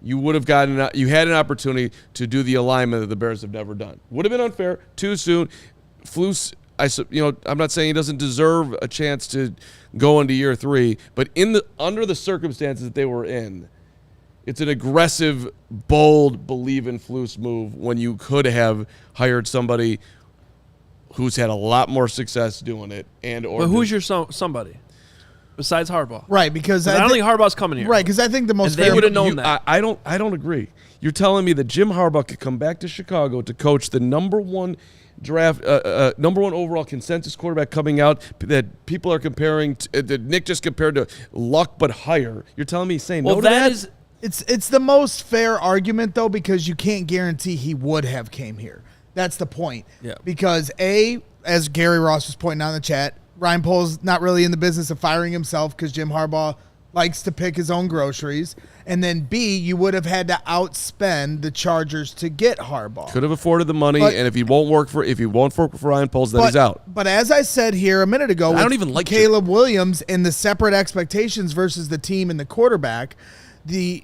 B: you had an opportunity to do the alignment that the Bears have never done. Would have been unfair, too soon. Flus, I'm not saying he doesn't deserve a chance to go into year 3, but under the circumstances that they were in, it's an aggressive, bold, believe-in-Flus move when you could have hired somebody who's had a lot more success doing it.
A: But who's your somebody besides Harbaugh?
C: Right, because
A: I don't think Harbaugh's coming here.
C: Right, because I think the most
A: they would have known that.
B: I don't agree. You're telling me that Jim Harbaugh could come back to Chicago to coach the number one overall consensus quarterback coming out that people are comparing that Nick just compared to Luck but higher. You're telling me he's saying no to that?
C: It's the most fair argument, though, because you can't guarantee he would have came here. That's the point.
A: Yeah.
C: Because, as Gary Ross was pointing out in the chat, Ryan Poles not really in the business of firing himself because Jim Harbaugh likes to pick his own groceries. And then, B, you would have had to outspend the Chargers to get Harbaugh.
B: Could have afforded the money, and if he won't work for Ryan Poles, then he's out.
C: But as I said here a minute ago,
A: I don't even like
C: Caleb Williams and the separate expectations versus the team and the quarterback, the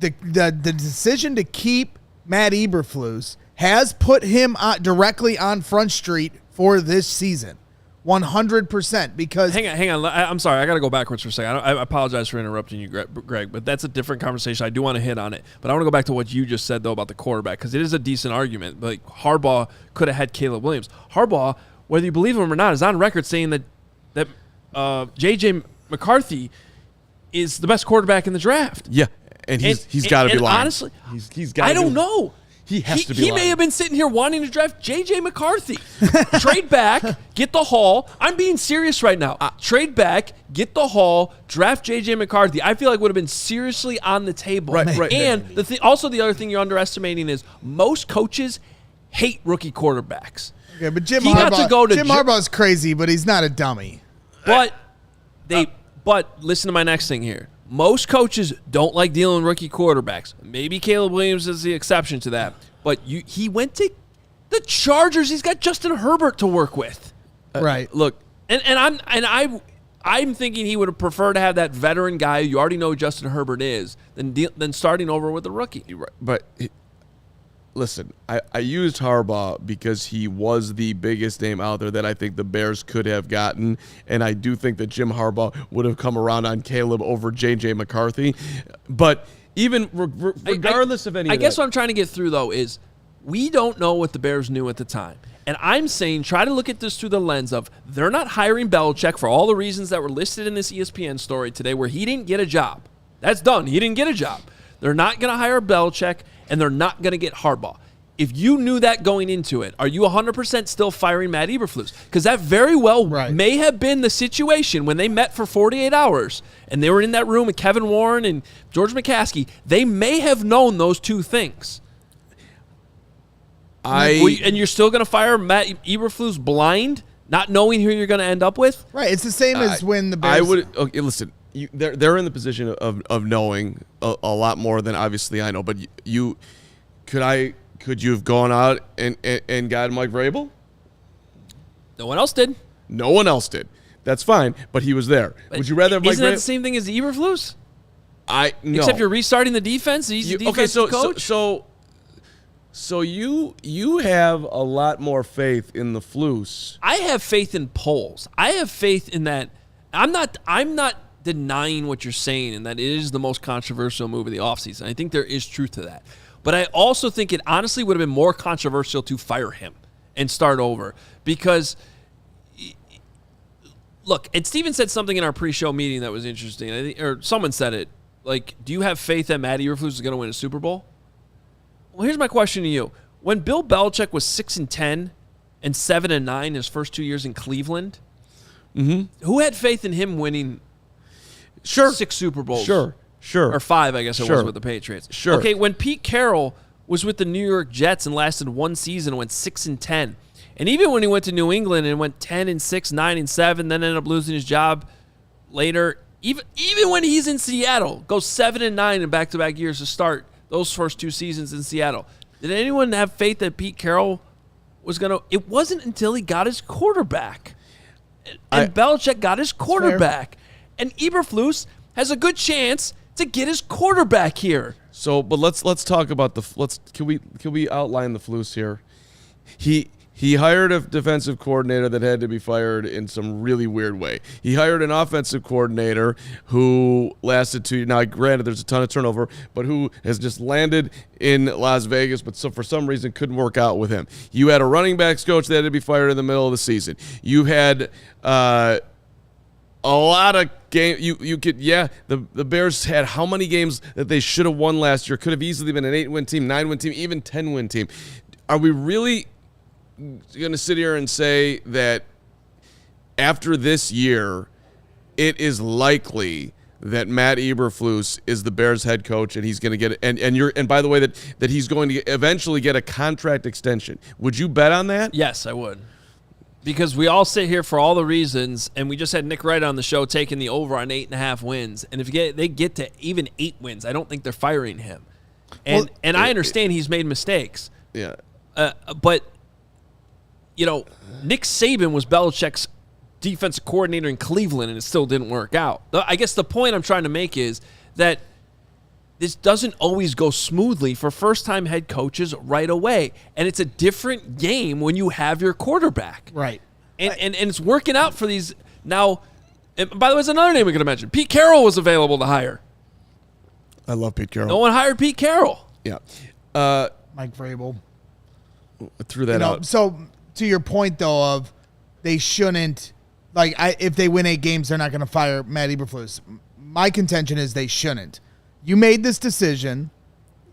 C: decision to keep Matt Eberflus has put him directly on Front Street for this season, 100%. Because
A: hang on, I'm sorry, I got to go backwards for a second. I apologize for interrupting you, Greg, but that's a different conversation. I do want to hit on it, but I want to go back to what you just said though about the quarterback because it is a decent argument. Like Harbaugh could have had Caleb Williams. Harbaugh, whether you believe him or not, is on record saying that J.J. McCarthy is the best quarterback in the draft.
B: Yeah. And he's got to be lying.
A: Honestly,
B: he's got.
A: I don't know.
B: He has to be.
A: He may have been sitting here wanting to draft J.J. McCarthy. Trade back, get the haul. I'm being serious right now. Trade back, get the haul, draft J.J. McCarthy. I feel like would have been seriously on the table.
B: Right.
A: And the other thing you're underestimating is most coaches hate rookie quarterbacks.
C: Okay, but Jim Harbaugh's crazy, but he's not a dummy.
A: But listen to my next thing here. Most coaches don't like dealing with rookie quarterbacks. Maybe Caleb Williams is the exception to that. But he went to the Chargers. He's got Justin Herbert to work with.
C: Right.
B: Look,
A: I'm thinking he would have preferred to have that veteran guy you already know who Justin Herbert is than starting over with a rookie.
B: But listen, I used Harbaugh because he was the biggest name out there that I think the Bears could have gotten, and I do think that Jim Harbaugh would have come around on Caleb over J.J. McCarthy. But even regardless of any
A: I
B: of
A: guess
B: that,
A: what I'm trying to get through, though, is we don't know what the Bears knew at the time. And I'm saying try to look at this through the lens of they're not hiring Belichick for all the reasons that were listed in this ESPN story today where he didn't get a job. That's done. He didn't get a job. They're not going to hire Belichick, and they're not going to get Harbaugh. If you knew that going into it, are you 100% still firing Matt Eberflus? Because that very well may have been the situation when they met for 48 hours and they were in that room with Kevin Warren and George McCaskey. They may have known those two things. And you're still going to fire Matt Eberflus blind, not knowing who you're going to end up with?
C: Right. It's the same as when the Bears.
B: I would. Okay, listen. They're in the position of knowing a lot more than obviously I know. But could you have gone out and gotten Mike Vrabel?
A: No one else did.
B: No one else did. That's fine. But he was there. Would you rather have Mike Vrabel?
A: Isn't that the same thing as Eberflus?
B: No.
A: Except you're restarting the defense. He's the defensive coach.
B: So you have a lot more faith in the Flus.
A: I have faith in polls. I have faith in that. I'm not denying what you're saying and that it is the most controversial move of the offseason. I think there is truth to that. But I also think it honestly would have been more controversial to fire him and start over because, look, and Steven said something in our pre-show meeting that was interesting. I think, or someone said it. Like, do you have faith that Matt Eberflus is going to win a Super Bowl? Well, here's my question to you. When Bill Belichick was 6-10 and 7-9 his first 2 years in Cleveland, who had faith in him winning 6 Super Bowls?
B: Sure.
A: Or 5, I guess it was with the Patriots.
B: Sure.
A: Okay, when Pete Carroll was with the New York Jets and lasted one season and went 6-10, and even when he went to New England and went 10-6, 9-7, then ended up losing his job later, even when he's in Seattle, goes 7-9 in back-to-back years to start those first 2 seasons in Seattle. Did anyone have faith that Pete Carroll was going to – it wasn't until he got his quarterback. And Belichick got his quarterback. And Eberflus has a good chance to get his quarterback here.
B: So, but let's talk about can we outline the Flus here? He hired a defensive coordinator that had to be fired in some really weird way. He hired an offensive coordinator who lasted 2 years. Now, granted, there's a ton of turnover, but who has just landed in Las Vegas, but for some reason couldn't work out with him. You had a running backs coach that had to be fired in the middle of the season. You had a lot of games. The Bears had how many games that they should have won last year? Could have easily been an 8-win team, 9-win team, even 10-win team. Are we really going to sit here and say that after this year, it is likely that Matt Eberflus is the Bears head coach and he's going to get and by the way that he's going to eventually get a contract extension? Would you bet on that?
A: Yes, I would. Because we all sit here for all the reasons, and we just had Nick Wright on the show taking the over on 8.5 wins. And if they get to even 8 wins, I don't think they're firing him. And I understand he's made mistakes.
B: Yeah.
A: But Nick Saban was Belichick's defensive coordinator in Cleveland, and it still didn't work out. I guess the point I'm trying to make is that this doesn't always go smoothly for first-time head coaches right away, and it's a different game when you have your quarterback.
C: Right.
A: And it's working out for these now. And by the way, there's another name we could have mentioned. Pete Carroll was available to hire.
B: I love Pete Carroll.
A: No one hired Pete Carroll.
B: Yeah.
C: Mike Vrabel.
B: Threw that out.
C: So to your point, though, of they shouldn't, if they win 8 games, they're not going to fire Matt Eberflus. My contention is they shouldn't. You made this decision.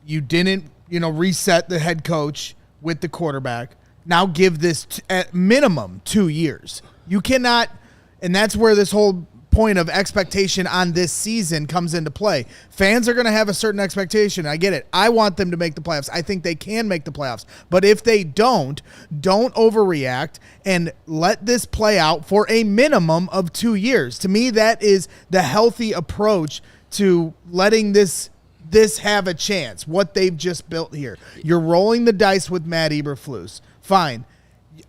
C: You didn't, reset the head coach with the quarterback. Now give this at minimum 2 years. You cannot, and that's where this whole point of expectation on this season comes into play. Fans are going to have a certain expectation. I get it. I want them to make the playoffs. I think they can make the playoffs. But if they don't overreact and let this play out for a minimum of 2 years. To me, that is the healthy approach to letting this have a chance, what they've just built here. You're rolling the dice with Matt Eberflus. Fine.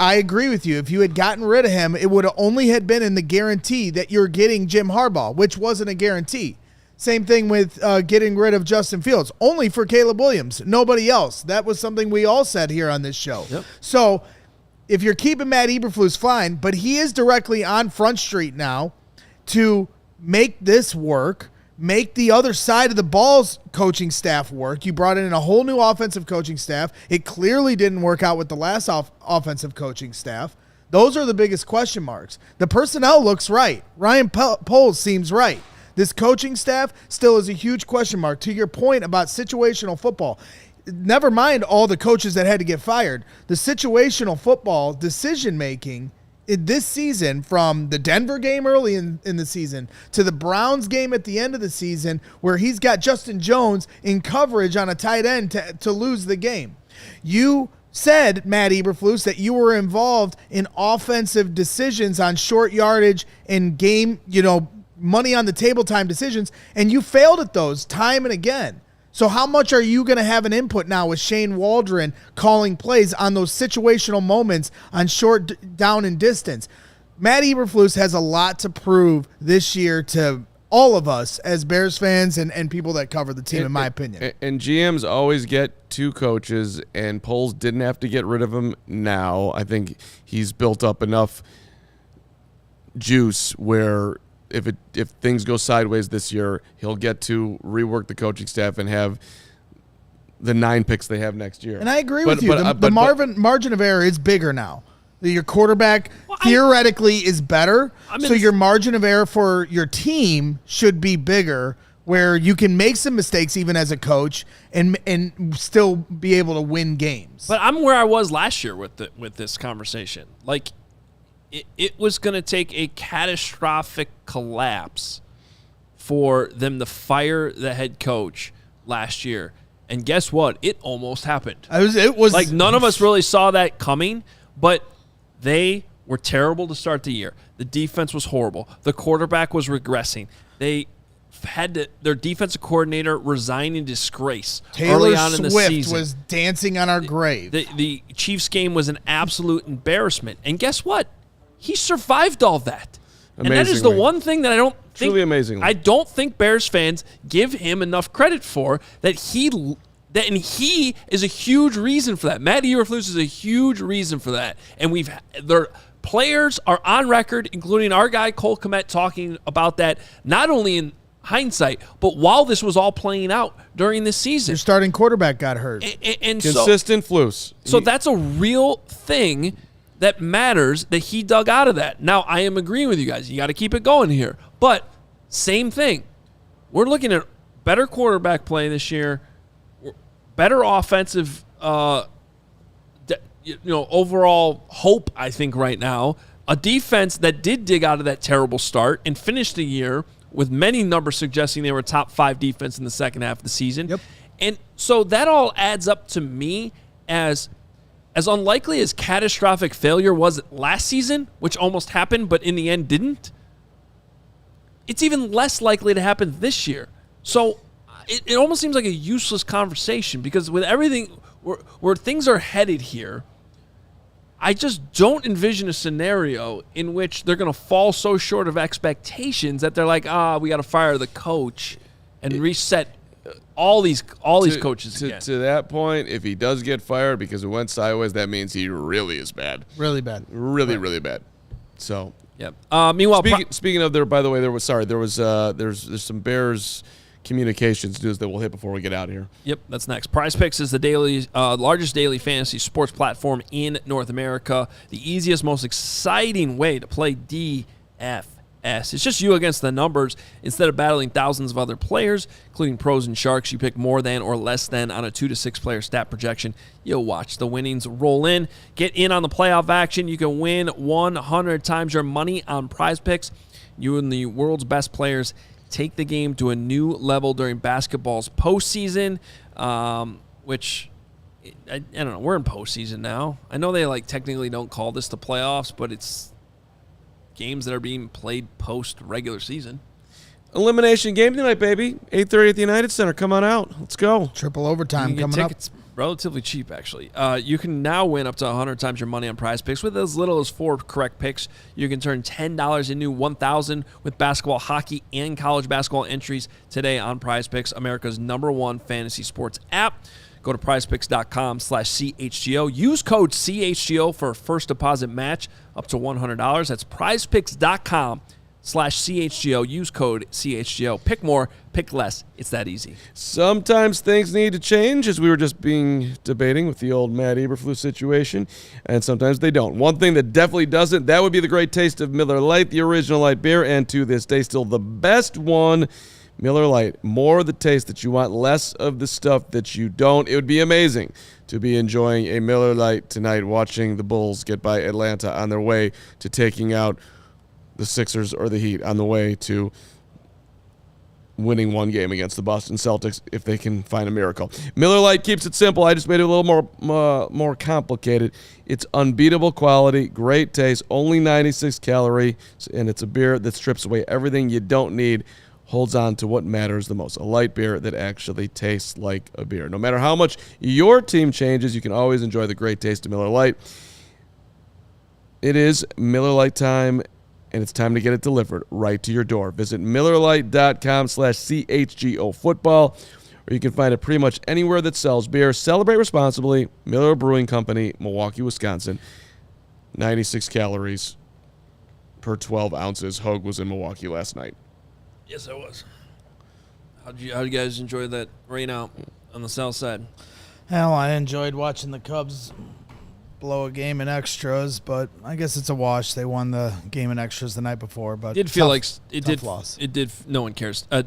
C: I agree with you. If you had gotten rid of him, it would have only had been in the guarantee that you're getting Jim Harbaugh, which wasn't a guarantee. Same thing with getting rid of Justin Fields, only for Caleb Williams, nobody else. That was something we all said here on this show.
A: Yep.
C: So if you're keeping Matt Eberflus, fine, but he is directly on Front Street now to make this work, make the other side of the ball's coaching staff work. You brought in a whole new offensive coaching staff. It clearly didn't work out with the last offensive coaching staff. Those are the biggest question marks. The personnel looks right. Ryan Poles seems right. This coaching staff still is a huge question mark. To your point about situational football, never mind all the coaches that had to get fired. The situational football decision-making in this season, from the Denver game early in the season to the Browns game at the end of the season, where he's got Justin Jones in coverage on a tight end to lose the game. You said, Matt Eberflus, that you were involved in offensive decisions on short yardage and game, money on the table time decisions, and you failed at those time and again. So how much are you going to have an input now with Shane Waldron calling plays on those situational moments on short down and distance? Matt Eberflus has a lot to prove this year to all of us as Bears fans and people that cover the team, in my opinion.
B: And GMs always get two coaches, and Poles didn't have to get rid of him now. I think he's built up enough juice where if things go sideways this year, he'll get to rework the coaching staff and have the 9 picks they have next year.
C: And I agree with you. The margin of error is bigger now. Your quarterback theoretically is better, so your margin of error for your team should be bigger, where you can make some mistakes even as a coach and still be able to win games.
A: But I'm where I was last year with this conversation. Like, it was going to take a catastrophic collapse for them to fire the head coach last year. And guess what? It almost happened.
C: It was
A: like, none of us really saw that coming, but they were terrible to start the year. The defense was horrible. The quarterback was regressing. They had their defensive coordinator resign in disgrace early on in the season.
C: Taylor Swift was dancing on our grave.
A: The Chiefs game was an absolute embarrassment. And guess what? He survived all that.
B: Amazingly.
A: And that is the one thing that I don't think.
B: Truly amazingly.
A: I don't think Bears fans give him enough credit for, and he is a huge reason for that. Matt Eberflus is a huge reason for that. And their players are on record, including our guy Cole Kmet, talking about that not only in hindsight, but while this was all playing out during this season.
C: Your starting quarterback got hurt.
A: And
B: consistent flus.
A: So that's a real thing that matters that he dug out of that. Now, I am agreeing with you guys. You got to keep it going here. But same thing. We're looking at better quarterback play this year, better offensive overall hope, I think, right now. A defense that did dig out of that terrible start and finished the year with many numbers suggesting they were a top 5 defense in the second half of the season.
C: Yep.
A: And so that all adds up to me as unlikely as catastrophic failure was last season, which almost happened but in the end didn't. It's even less likely to happen this year. So it almost seems like a useless conversation, because with everything where things are headed here, I just don't envision a scenario in which they're going to fall so short of expectations that they're like, we got to fire the coach and reset all these coaches again.
B: To that point, if he does get fired because it went sideways, that means he really is bad.
C: Really bad.
B: Really bad. So,
A: yep. Meanwhile,
B: speaking of there, by the way, there's some Bears communications news that we'll hit before we get out of here.
A: Yep, that's next. Prize Picks is the largest daily fantasy sports platform in North America. The easiest, most exciting way to play DFS. It's just you against the numbers. Instead of battling thousands of other players, including pros and sharks, you pick more than or less than on a 2 to 6 player stat projection. You'll watch the winnings roll in. Get in on the playoff action. You can win 100 times your money on Prize Picks. You and the world's best players take the game to a new level during basketball's postseason, which I don't know. We're in postseason now. I know they technically don't call this the playoffs, but it's games that are being played post regular season.
B: Elimination game tonight, baby. 8:30 at the United Center. Come on out. Let's go.
C: Triple overtime coming up.
A: relatively cheap, actually. You can now win up to 100 times your money on Prize Picks with as little as 4 correct picks. You can turn $10 into $1,000 with basketball, hockey, and college basketball entries today on Prize Picks, America's #1 fantasy sports app. Go to prizepicks.com/CHGO. Use code CHGO for a first deposit match up to $100. That's prizepicks.com/CHGO. Use code CHGO. Pick more, pick less. It's that easy.
B: Sometimes things need to change, as we were just debating with the old Matt Eberflus situation, and sometimes they don't. One thing that definitely doesn't, that would be the great taste of Miller Lite, the original light beer, and to this day still the best one. Miller Lite, more of the taste that you want, less of the stuff that you don't. It would be amazing to be enjoying a Miller Lite tonight, watching the Bulls get by Atlanta on their way to taking out the Sixers or the Heat, on the way to winning one game against the Boston Celtics if they can find a miracle. Miller Lite keeps it simple. I just made it a little more complicated. It's unbeatable quality, great taste, only 96 calories, and it's a beer that strips away everything you don't need, holds on to what matters the most, a light beer that actually tastes like a beer. No matter how much your team changes, you can always enjoy the great taste of Miller Lite. It is Miller Lite time, and it's time to get it delivered right to your door. Visit MillerLite.com/CHGO football, or you can find it pretty much anywhere that sells beer. Celebrate responsibly. Miller Brewing Company, Milwaukee, Wisconsin. 96 calories per 12 ounces. Hoge was in Milwaukee last night.
A: Yes, I was. How'd you guys enjoy that rain out on the south side?
C: Hell, I enjoyed watching the Cubs blow a game in extras, but I guess it's a wash. They won the game in extras the night before, but
A: It did feel like it did.
C: Loss.
A: It did. No one cares. It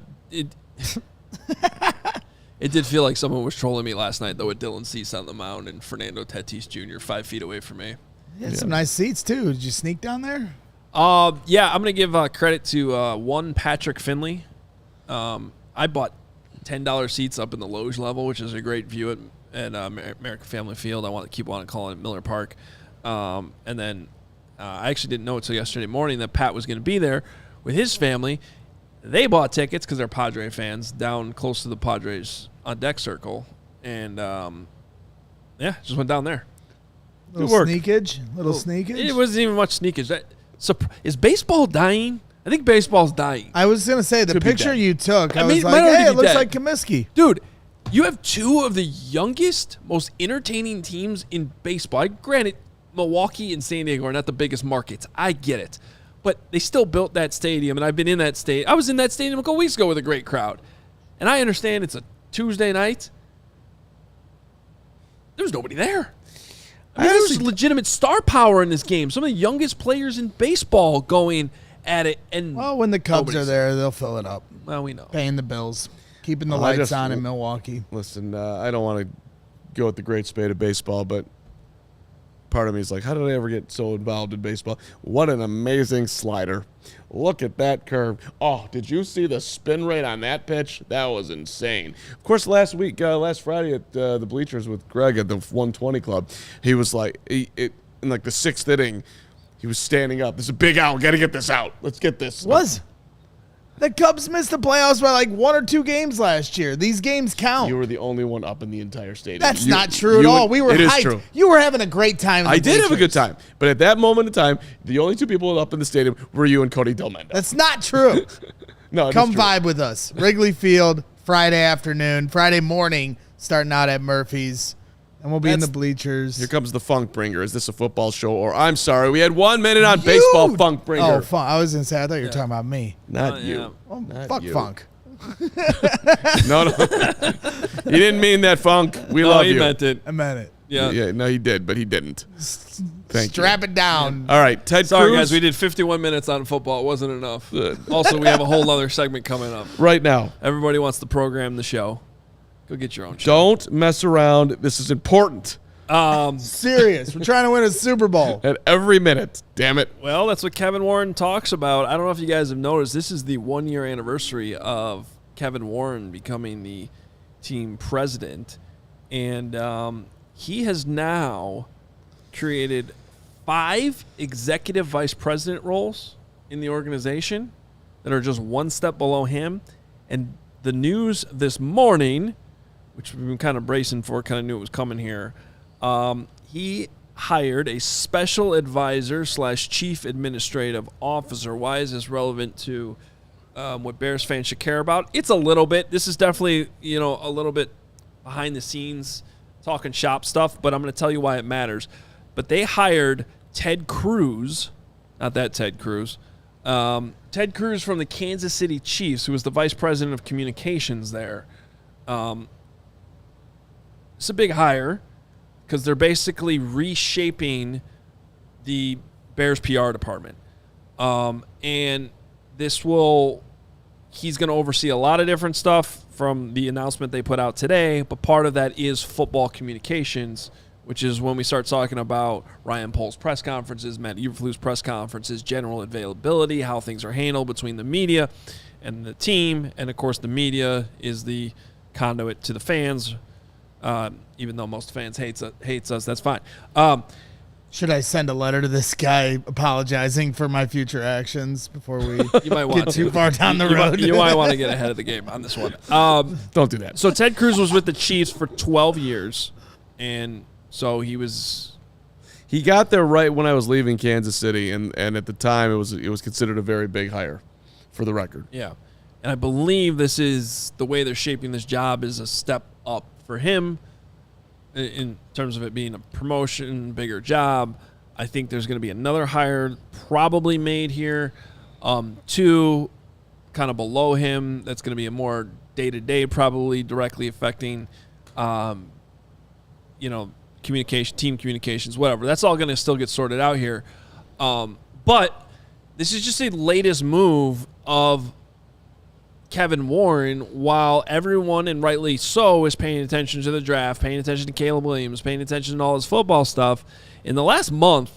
A: did feel like someone was trolling me last night though, with Dylan Cease on the mound and Fernando Tatis Jr. 5 feet away from me.
C: You had some nice seats too. Did you sneak down there?
A: Yeah, I'm gonna give credit to one Patrick Finley. I bought $10 seats up in the Loge level, which is a great view at American Family Field. I keep calling it Miller Park. And then I actually didn't know until yesterday morning that Pat was going to be there with his family. They bought tickets because they're Padre fans down close to the Padres on deck circle, and just went down there.
C: Little sneakage.
A: It wasn't even much sneakage. Is baseball dying? I think baseball's dying.
C: I was going to say, the picture you took, I was
A: mean,
C: like, hey, it looks
A: dead.
C: like Comiskey.
A: Dude, you have two of the youngest, most entertaining teams in baseball. Granted, Milwaukee and San Diego are not the biggest markets. I get it. But they still built that stadium, and I've been in that stadium. I was in that stadium a couple weeks ago with a great crowd. And I understand it's a Tuesday night. There's nobody there. I mean, there's legitimate star power in this game. Some of the youngest players in baseball going at it. And
C: well, when the Cubs are there, they'll fill it up.
A: Well, we know.
C: Paying the bills. Keeping the lights on in Milwaukee.
B: Listen, I don't want to go with the great spade of baseball, but part of me is like, how did I ever get so involved in baseball? What an amazing slider. Look at that curve. Oh, did you see the spin rate on that pitch? That was insane. Of course, last Friday at the bleachers with Greg at the 120 Club, he was like, in like the 6th inning, he was standing up. This is a big out. Got to get this out. Let's get this.
C: The Cubs missed the playoffs by like 1 or 2 games last year. These games count.
B: You were the only one up in the entire stadium.
C: That's not true at all. We were hyped. It is true. You were having a great time.
B: I did have a good time. But at that moment in time, the only 2 people up in the stadium were you and Cody Delmendo.
C: That's not true.
B: No,
C: come vibe with us. Wrigley Field, Friday morning, starting out at Murphy's. And we'll be in the bleachers.
B: Here comes the Funk Bringer. Is this a football show? Or I'm sorry, we had 1 minute on baseball, Funk Bringer.
C: Oh, I was going to say, I thought you were talking about me.
B: Not you.
A: Yeah.
C: Oh,
B: Not
C: fuck
B: you.
C: Funk.
B: No. He didn't mean that, Funk. We love you.
A: He meant it.
C: I meant it.
A: Yeah.
B: No, he did, but he didn't. Thank you.
C: Strap it down.
B: All right, Ted
A: Sorry,
B: Cruz.
A: guys. We did 51 minutes on football. It wasn't enough. Also, we have a whole other segment coming up.
B: Right now.
A: Everybody wants to program the show. Go get your own show.
B: Don't mess around. This is important.
C: Serious. We're trying to win a Super Bowl.
B: At every minute. Damn it.
A: Well, that's what Kevin Warren talks about. I don't know if you guys have noticed. This is the 1-year anniversary of Kevin Warren becoming the team president. And he has now created 5 executive vice president roles in the organization that are just one step below him. And the news this morning which we've been kind of bracing for, kind of knew it was coming here. He hired a special advisor / chief administrative officer. Why is this relevant to what Bears fans should care about? It's a little bit. This is definitely, a little bit behind the scenes talking shop stuff, but I'm going to tell you why it matters. But they hired Ted Cruz, not that Ted Cruz, Ted Cruz from the Kansas City Chiefs, who was the vice president of communications there. It's a big hire because they're basically reshaping the Bears PR department. And he's going to oversee a lot of different stuff from the announcement they put out today, but part of that is football communications, which is when we start talking about Ryan Pohl's press conferences, Matt Eberflus' press conferences, general availability, how things are handled between the media and the team. And, of course, the media is the conduit to the fans, even though most fans hates us. That's fine.
C: Should I send a letter to this guy apologizing for my future actions before we
A: you might want
C: get too far down the road?
A: You might want to get ahead of the game on this one.
B: Don't do that.
A: So Ted Cruz was with the Chiefs for 12 years, and so he
B: got there right when I was leaving Kansas City, and at the time it was considered a very big hire, for the record.
A: Yeah, and I believe this is the way they're shaping this job is a step up for him in terms of it being a promotion, bigger job. I think there's going to be another hire probably made here, two kind of below him. That's going to be a more day-to-day, probably directly affecting, communication, team communications, whatever. That's all going to still get sorted out here. But this is just the latest move of Kevin Warren, while everyone, and rightly so, is paying attention to the draft, paying attention to Caleb Williams, paying attention to all his football stuff. In the last month,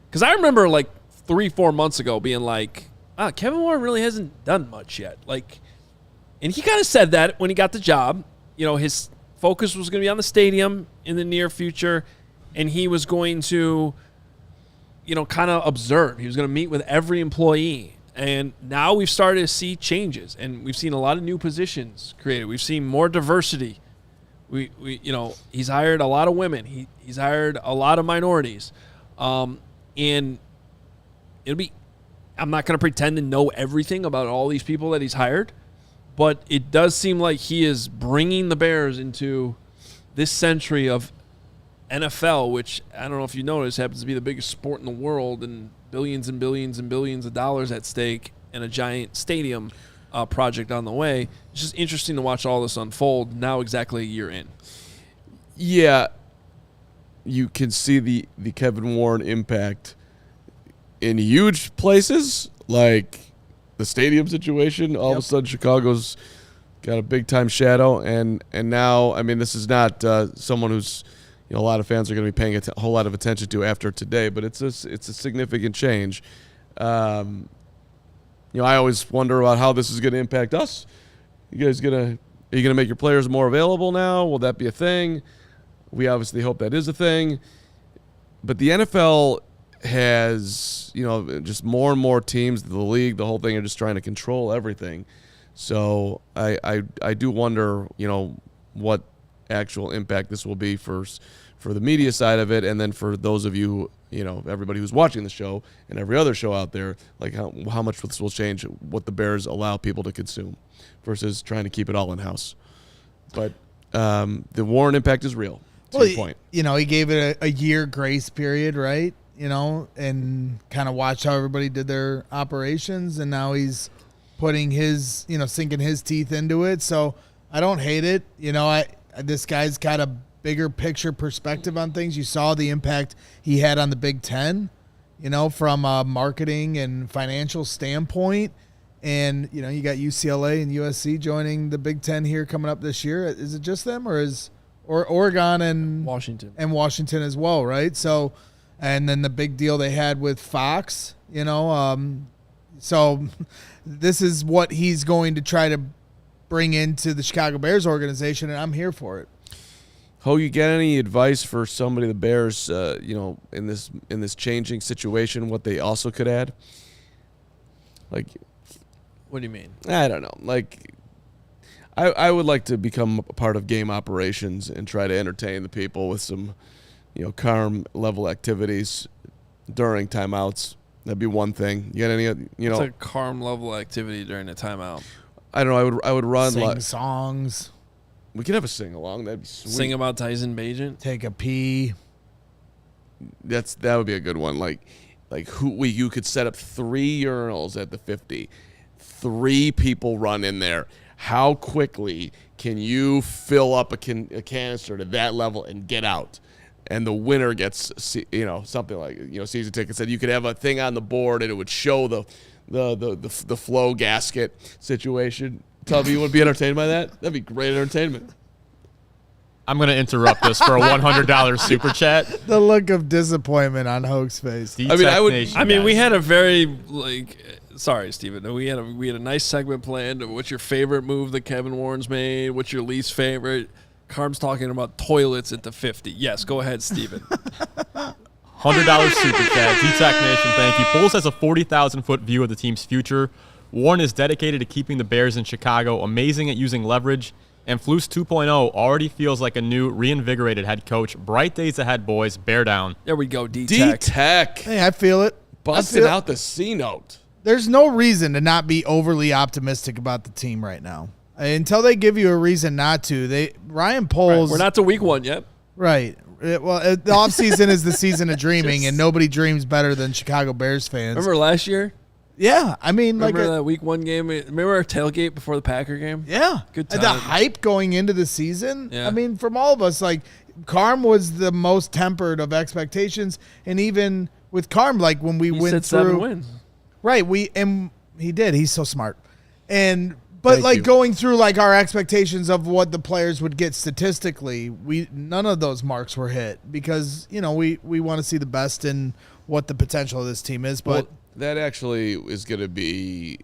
A: because I remember like 3-4 months ago being like, Kevin Warren really hasn't done much yet. And he kind of said that when he got the job. His focus was going to be on the stadium in the near future, and he was going to, kind of observe. He was going to meet with every employee. And now we've started to see changes, and we've seen a lot of new positions created. We've seen more diversity. He's hired a lot of women. He's hired a lot of minorities. And I'm not going to pretend to know everything about all these people that he's hired, but it does seem like he is bringing the Bears into this century of NFL, which I don't know if you noticed happens to be the biggest sport in the world, and billions and billions and billions of dollars at stake, and a giant stadium project on the way. It's just interesting to watch all this unfold now exactly a year in.
B: Yeah, you can see the Kevin Warren impact in huge places, like the stadium situation. All of a sudden, Chicago's got a big-time shadow, and now, I mean, this is not someone who's a lot of fans are going to be paying a whole lot of attention to after today, but it's a significant change. I always wonder about how this is going to impact us. Are you going to make your players more available now? Will that be a thing? We obviously hope that is a thing. But the NFL has, just more and more teams, the league, the whole thing are just trying to control everything. So I do wonder, what actual impact this will be for the media side of it, and then for those of you, everybody who's watching the show and every other show out there, like how much this will change what the Bears allow people to consume versus trying to keep it all in-house. But the Warren impact is real, to your point.
C: He gave it a year grace period, right? And kind of watched how everybody did their operations, and now he's putting his, sinking his teeth into it. So I don't hate it. This guy's got a bigger picture perspective on things. You saw the impact he had on the Big Ten, from a marketing and financial standpoint. And, you got UCLA and USC joining the Big Ten here coming up this year. Is it just them, or Oregon and Washington as well, right? So, and then the big deal they had with Fox, so this is what he's going to try to bring into the Chicago Bears organization, and I'm here for it.
B: Ho, you get any advice for somebody, the Bears, in this changing situation, what they also could add? Like,
A: what do you mean?
B: I don't know. Like, I would like to become a part of game operations and try to entertain the people with some, Carm level activities during timeouts. That'd be one thing. You got any,
A: It's a Carm level activity during a timeout.
B: I don't know. I would run
C: Sing songs.
B: We could have a sing along. That'd be sweet.
A: Sing about Tyson Bagent.
C: Take a pee.
B: That would be a good one. Like you could set up 3 urinals at the 50. 3 people run in there. How quickly can you fill up a canister to that level and get out? And the winner gets, something like, season tickets. And you could have a thing on the board and it would show the flow gasket situation. Tubby, you would be entertained by that? That'd be great entertainment.
E: I'm going to interrupt this for a $100 super chat.
C: The look of disappointment on Hoge's face.
A: We had a very sorry, Steven. We had a nice segment planned of what's your favorite move that Kevin Warren's made, what's your least favorite. Carm's talking about toilets at the 50. Yes, go ahead, Steven.
E: $100 super chat. D-Tech Nation, thank you. Bulls has a 40,000-foot view of the team's future. Warren is dedicated to keeping the Bears in Chicago, amazing at using leverage. And Flus 2.0 already feels like a new, reinvigorated head coach. Bright days ahead, boys. Bear down.
A: There we go, D-Tech.
B: D-Tech.
C: Hey, I feel it.
B: Busting out the C-note.
C: There's no reason to not be overly optimistic about the team right now. Until they give you a reason not to. Ryan Poles.
A: Right, we're not to week 1 yet.
C: Right. The offseason is the season of dreaming, and nobody dreams better than Chicago Bears fans.
A: Remember last year?
C: Yeah. I mean,
A: remember that week 1 game? Remember our tailgate before the Packer game?
C: Yeah.
A: Good time.
C: The hype going into the season.
A: Yeah.
C: I mean, from all of us, Carm was the most tempered of expectations, and even with Carm, when we went through
A: 7 wins.
C: Right, he did. He's so smart. But going through our expectations of what the players would get statistically, none of those marks were hit because we want to see the best in what the potential of this team is. But
B: that actually is going to be,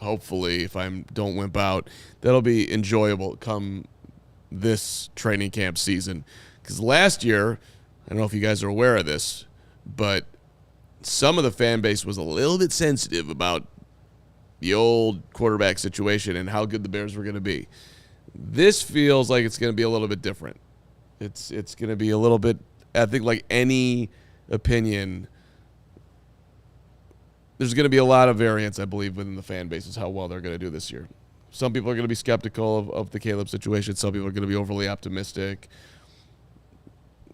B: hopefully, if I don't wimp out, that'll be enjoyable come this training camp season. Because last year, I don't know if you guys are aware of this, but some of the fan base was a little bit sensitive about the old quarterback situation and how good the Bears were going to be. This feels like it's going to be a little bit different. It's going to be a little bit, I think, like any opinion, there's going to be a lot of variance, I believe, within the fan base is how well they're going to do this year. Some people are going to be skeptical of the Caleb situation. Some people are going to be overly optimistic.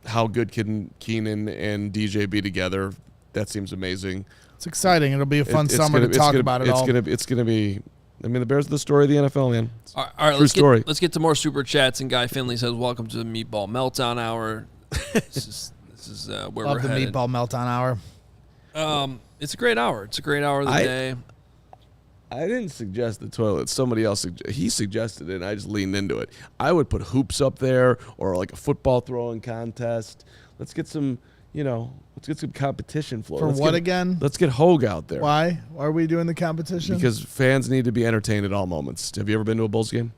B: How good can Keenan and DJ be together? That seems amazing.
C: It's exciting. It'll be a fun summer to talk about it all.
B: It's going to be, the Bears are the story of the NFL, man.
A: All right, let's get to more super chats. And Guy Finley says, welcome to the Meatball Meltdown Hour. This is where
C: Love
A: we're
C: the
A: headed.
C: Meatball Meltdown Hour.
A: It's a great hour. It's a great hour of the day.
B: I didn't suggest the toilet. Somebody else he suggested it, and I just leaned into it. I would put hoops up there or a football throwing contest. Let's get some, let's get some competition flow.
C: Again?
B: Let's get Hoge out there.
C: Why? Why are we doing the competition?
B: Because fans need to be entertained at all moments. Have you ever been to a Bulls game?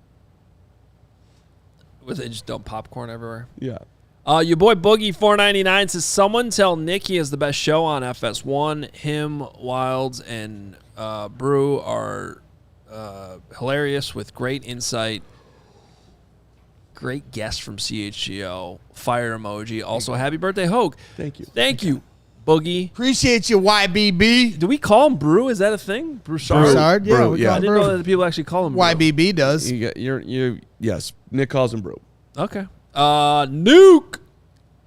A: Was they just dump popcorn everywhere?
B: Yeah.
A: Your boy Boogie499 says, someone tell Nick he has the best show on FS1. Him, Wilds, and Brew are hilarious with great insight. Great guest from CHGO. Fire emoji. Also, happy birthday, Hoge.
B: Thank you.
A: Thank you, Boogie.
C: Appreciate you, YBB.
A: Do we call him Brew? Is that a thing? Broussard?
C: Broussard, yeah.
B: Brew,
A: I didn't know that people actually call him Brew.
C: YBB does.
B: Yes. Nick calls him Brew.
A: Okay. Nuke.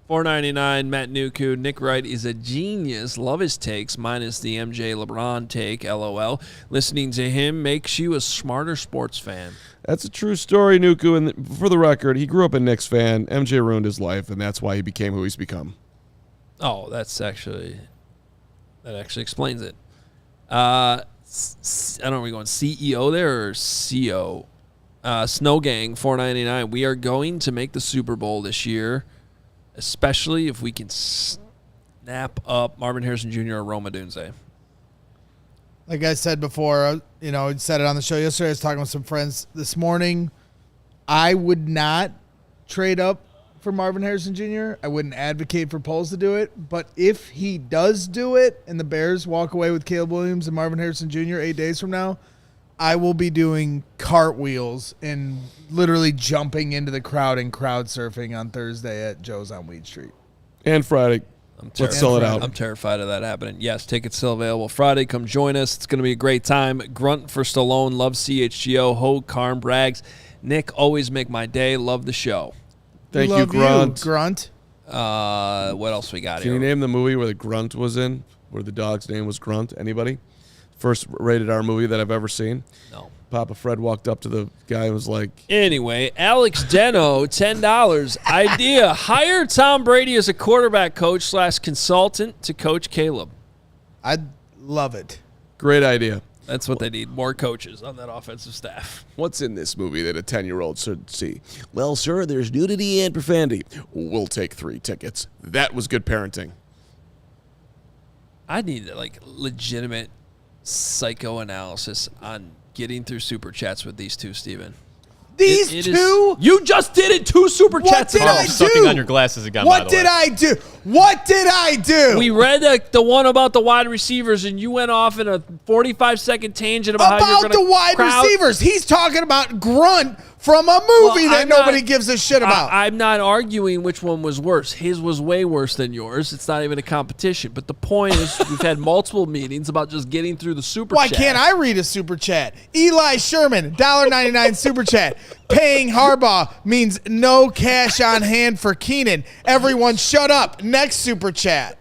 A: $4.99. Matt Nuku. Nick Wright is a genius. Love his takes, minus the MJ LeBron take. LOL. Listening to him makes you a smarter sports fan.
B: That's a true story, Nuku. And for the record, he grew up a Knicks fan. MJ ruined his life, and that's why he became who he's become.
A: Oh, that actually explains it. I don't know. Are we going CEO there or CO? Snow Gang 499. We are going to make the Super Bowl this year, especially if we can snap up Marvin Harrison Jr. or Rome Odunze.
C: Like I said before, I said it on the show yesterday. I was talking with some friends this morning. I would not trade up for Marvin Harrison Jr. I wouldn't advocate for Poles to do it. But if he does do it and the Bears walk away with Caleb Williams and Marvin Harrison Jr. 8 days from now, I will be doing cartwheels and literally jumping into the crowd and crowd surfing on Thursday at Joe's on Weed Street.
B: And Friday. Let's sell it out.
A: I'm terrified of that happening. Yes, tickets still available Friday. Come join us. It's going to be a great time. Grunt for Stallone. Love CHGO. Hoge, Carm, Braggs. Nick, always make my day. Love the show.
B: Thank you, Grunt.
C: Grunt.
A: What else we got here?
B: Can you name the movie where the Grunt was in, where the dog's name was Grunt? Anybody? First rated R movie that I've ever seen.
A: No.
B: Papa Fred walked up to the guy and was like,
A: Anyway, Alex Deno, $10. Idea, hire Tom Brady as a quarterback coach / consultant to coach Caleb.
C: I'd love it.
B: great idea.
A: That's what they need, more coaches on that offensive staff.
B: What's in this movie that a 10-year-old should see? Well, sir, there's nudity and profanity. We'll take 3 tickets. That was good parenting.
A: I need like legitimate psychoanalysis on getting through Super Chats with these two, Steven.
C: These two?
A: You just did it 2 Super Chats
C: did
A: ago.
C: I
E: Sucking
C: do?
E: on your glasses again,
C: What
E: by the way.
C: did I do? What did I do?
A: We read the one about the wide receivers, and you went off in a 45-second tangent about how you're
C: About
A: going
C: the wide receivers. He's talking about Grunt from a movie that
A: I'm
C: nobody
A: not-
C: gives a shit about.
A: I'm not arguing which one was worse. His was way worse than yours. It's not even a competition. But the point is, we've had multiple meetings about just getting through the Super
C: Why
A: Chat.
C: can't I read a super chat? Eli Sherman, $1.99 super chat. Paying Harbaugh means no cash on hand for Keenan. Everyone shut up. Next super chat.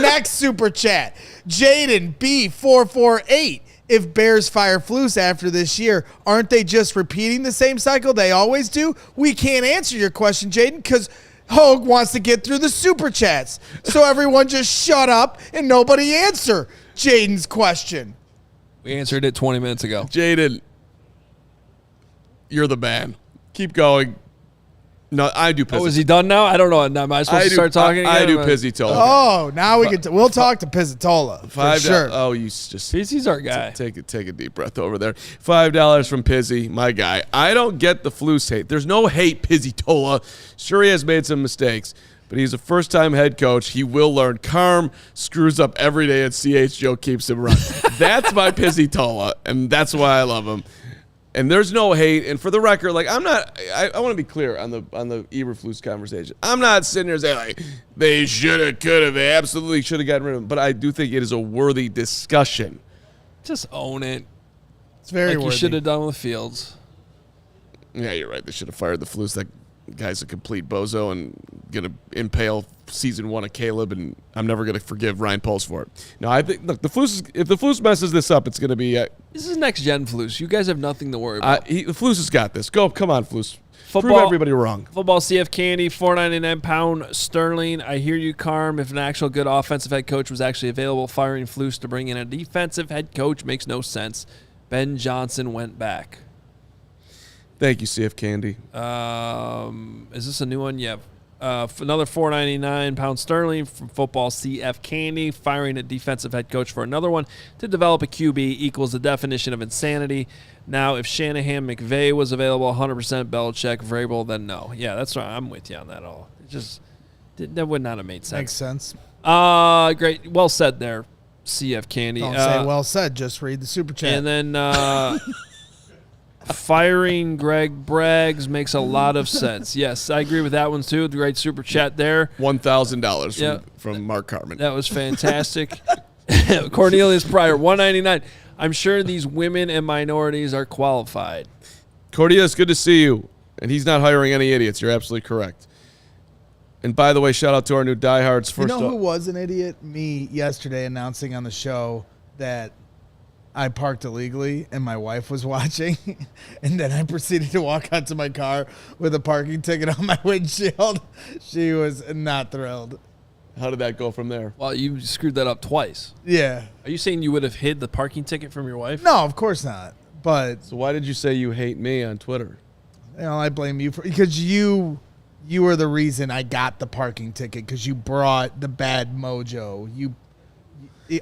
C: Next super chat. Jaden B448. If Bears fire Flus after this year, aren't they just repeating the same cycle they always do? We can't answer your question, Jaden, because Hoge wants to get through the super chats. So everyone just shut up and nobody answer Jaden's question.
A: We answered it 20 minutes ago.
B: Jaden, you're the man. Keep going. No, I do Pizzy.
A: Oh, is he done now? I don't know. Am I supposed to start talking again?
B: I do Pizzy Tola.
C: Oh, now we can. We'll talk to Pizzatola for sure.
B: Oh, you just
A: Pizzy's our guy.
B: take a deep breath over there. $5 from Pizzy, my guy. I don't get the Flus hate. There's no hate, Pizzy Tola. Sure, he has made some mistakes, but he's a first-time head coach. He will learn. Carm screws up every day, and CHGO keeps him around. That's my Pizzy Tola, and that's why I love him. And there's no hate. And for the record, like I want to be clear on the Eberflus conversation. I'm not sitting here saying like they should have, could have, they absolutely should have gotten rid of him. But I do think it is a worthy discussion.
A: Just own it.
C: It's very
A: Like you
C: worthy.
A: should have done with Fields.
B: Yeah, you're right. They should have fired the Flus. That guy's a complete bozo and gonna impale season 1 of Caleb. And I'm never gonna forgive Ryan Poles for it. No, I think look, if the Flus messes this up, it's gonna be.
A: This is next gen Flus. You guys have nothing to worry about.
B: The Flus has got this. Come on, Flus. Prove
A: Football-
B: everybody wrong.
A: Football CF Candy, $4.99 pound sterling. I hear you, Carm. If an actual good offensive head coach was actually available, firing Flus to bring in a defensive head coach makes no sense. Ben Johnson went back.
B: Thank you, CF Candy.
A: Is this a new one? Yeah. Another $4.99 pound sterling from Football CF Candy, firing a defensive head coach for another one to develop a QB equals the definition of insanity. Now, if Shanahan McVay was available, 100% Belichick, Vrabel, then no. Yeah, that's right. I'm with you on that all. It just that would not have made
C: Makes
A: sense.
C: sense.
A: Great. Well said there, CF Candy.
C: Don't say well said. Just read the super chat.
A: And then firing Greg Braggs makes a lot of sense. Yes, I agree with that one too. The great super chat there.
B: $1,000 from Mark Carman.
A: That was fantastic. Cornelius Pryor, $199. I'm sure these women and minorities are qualified.
B: Cornelius, good to see you. And he's not hiring any idiots. You're absolutely correct. And by the way, shout out to our new diehards.
C: you
B: First
C: know who
B: up,
C: was an idiot? Me yesterday announcing on the show that I parked illegally and my wife was watching. And then I proceeded to walk out to my car with a parking ticket on my windshield. She was not thrilled.
B: how did that go from there?
A: Well, you screwed that up twice.
C: Yeah.
A: Are you saying you would have hid the parking ticket from your wife?
C: No, of course not. But,
B: So why did you say you hate me on Twitter?
C: I blame you for because you were the reason I got the parking ticket because you brought the bad mojo.